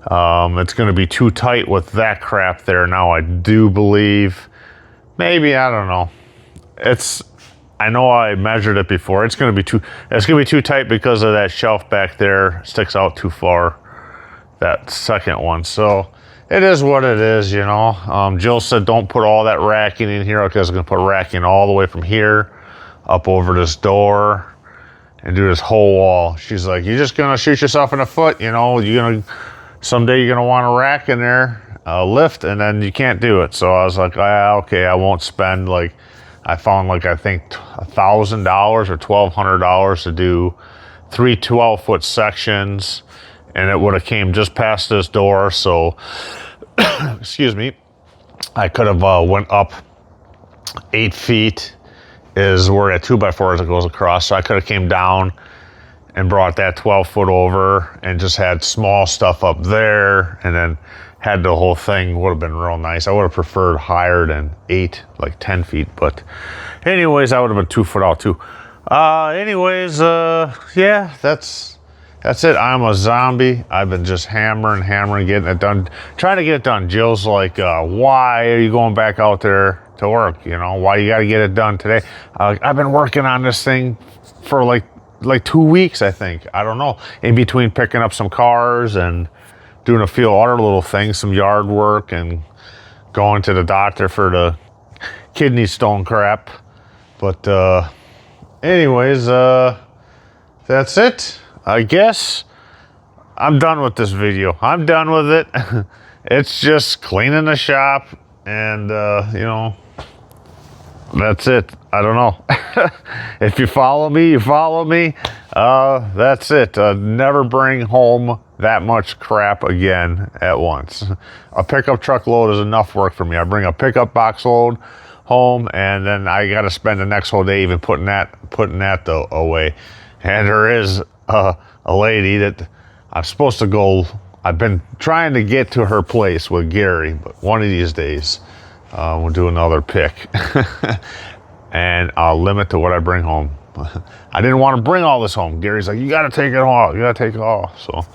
it's going to be too tight with that crap there. Now I do believe, maybe, I don't know. I know I measured it before. It's going to be too tight because of that shelf back there sticks out too far, that second one. So it is what it is, you know. Jill said don't put all that racking in here, because I'm going to put racking all the way from here up over this door and do this whole wall. She's like, you're just going to shoot yourself in the foot, you know. Someday you're going to want a rack in there, lift, and then you can't do it. So I was like, okay, I won't spend, like, I found, like, I think $1,000 or $1,200 to do 3 12-foot sections, and it would have came just past this door. So, excuse me, I could have went up 8 feet is where that 2x4 goes across. So I could have came down and brought that 12-foot over and just had small stuff up there, and then had the whole thing. Would have been real nice. I would have preferred higher than 8, like 10 feet. But anyways, I would have been 2 foot out too. Yeah, that's it. I'm a zombie. I've been just hammering, getting it done, trying to get it done. Jill's like, why are you going back out there to work? You know, why you got to get it done today? I've been working on this thing for like 2 weeks, I think. I don't know. In between picking up some cars and doing a few other little things, some yard work, and going to the doctor for the kidney stone crap. But anyways, that's it. I guess I'm done with this video. I'm done with it. It's just cleaning the shop, and you know, that's it. I don't know. If you follow me, you follow me. That's it. Never bring home that much crap again at once. A pickup truck load is enough work for me. I bring a pickup box load home, and then I got to spend the next whole day even putting that away. And there is a lady that I'm supposed to go. I've been trying to get to her place with Gary, but one of these days we'll do another pick. And I'll limit to what I bring home. I didn't want to bring all this home. Gary's like, you got to take it all. You got to take it all. So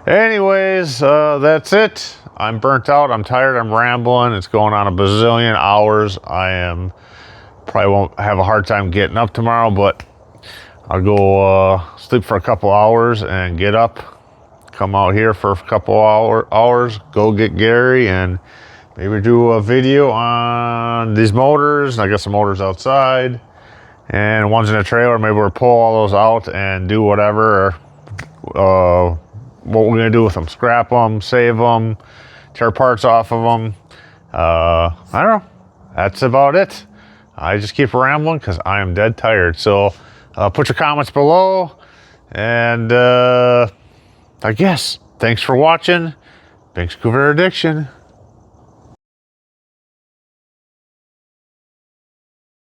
anyways, that's it. I'm burnt out. I'm tired. I'm rambling. It's going on a bazillion hours. Probably won't have a hard time getting up tomorrow, but I'll go sleep for a couple hours and get up, come out here for a couple hours, go get Gary, and maybe do a video on these motors. I got some motors outside and one's in a trailer. Maybe we'll pull all those out and do whatever, what we're gonna do with them. Scrap them, save them, tear parts off of them. I don't know. That's about it. I just keep rambling because I am dead tired. So put your comments below, and I guess thanks for watching. Bink's Corvair Addiction.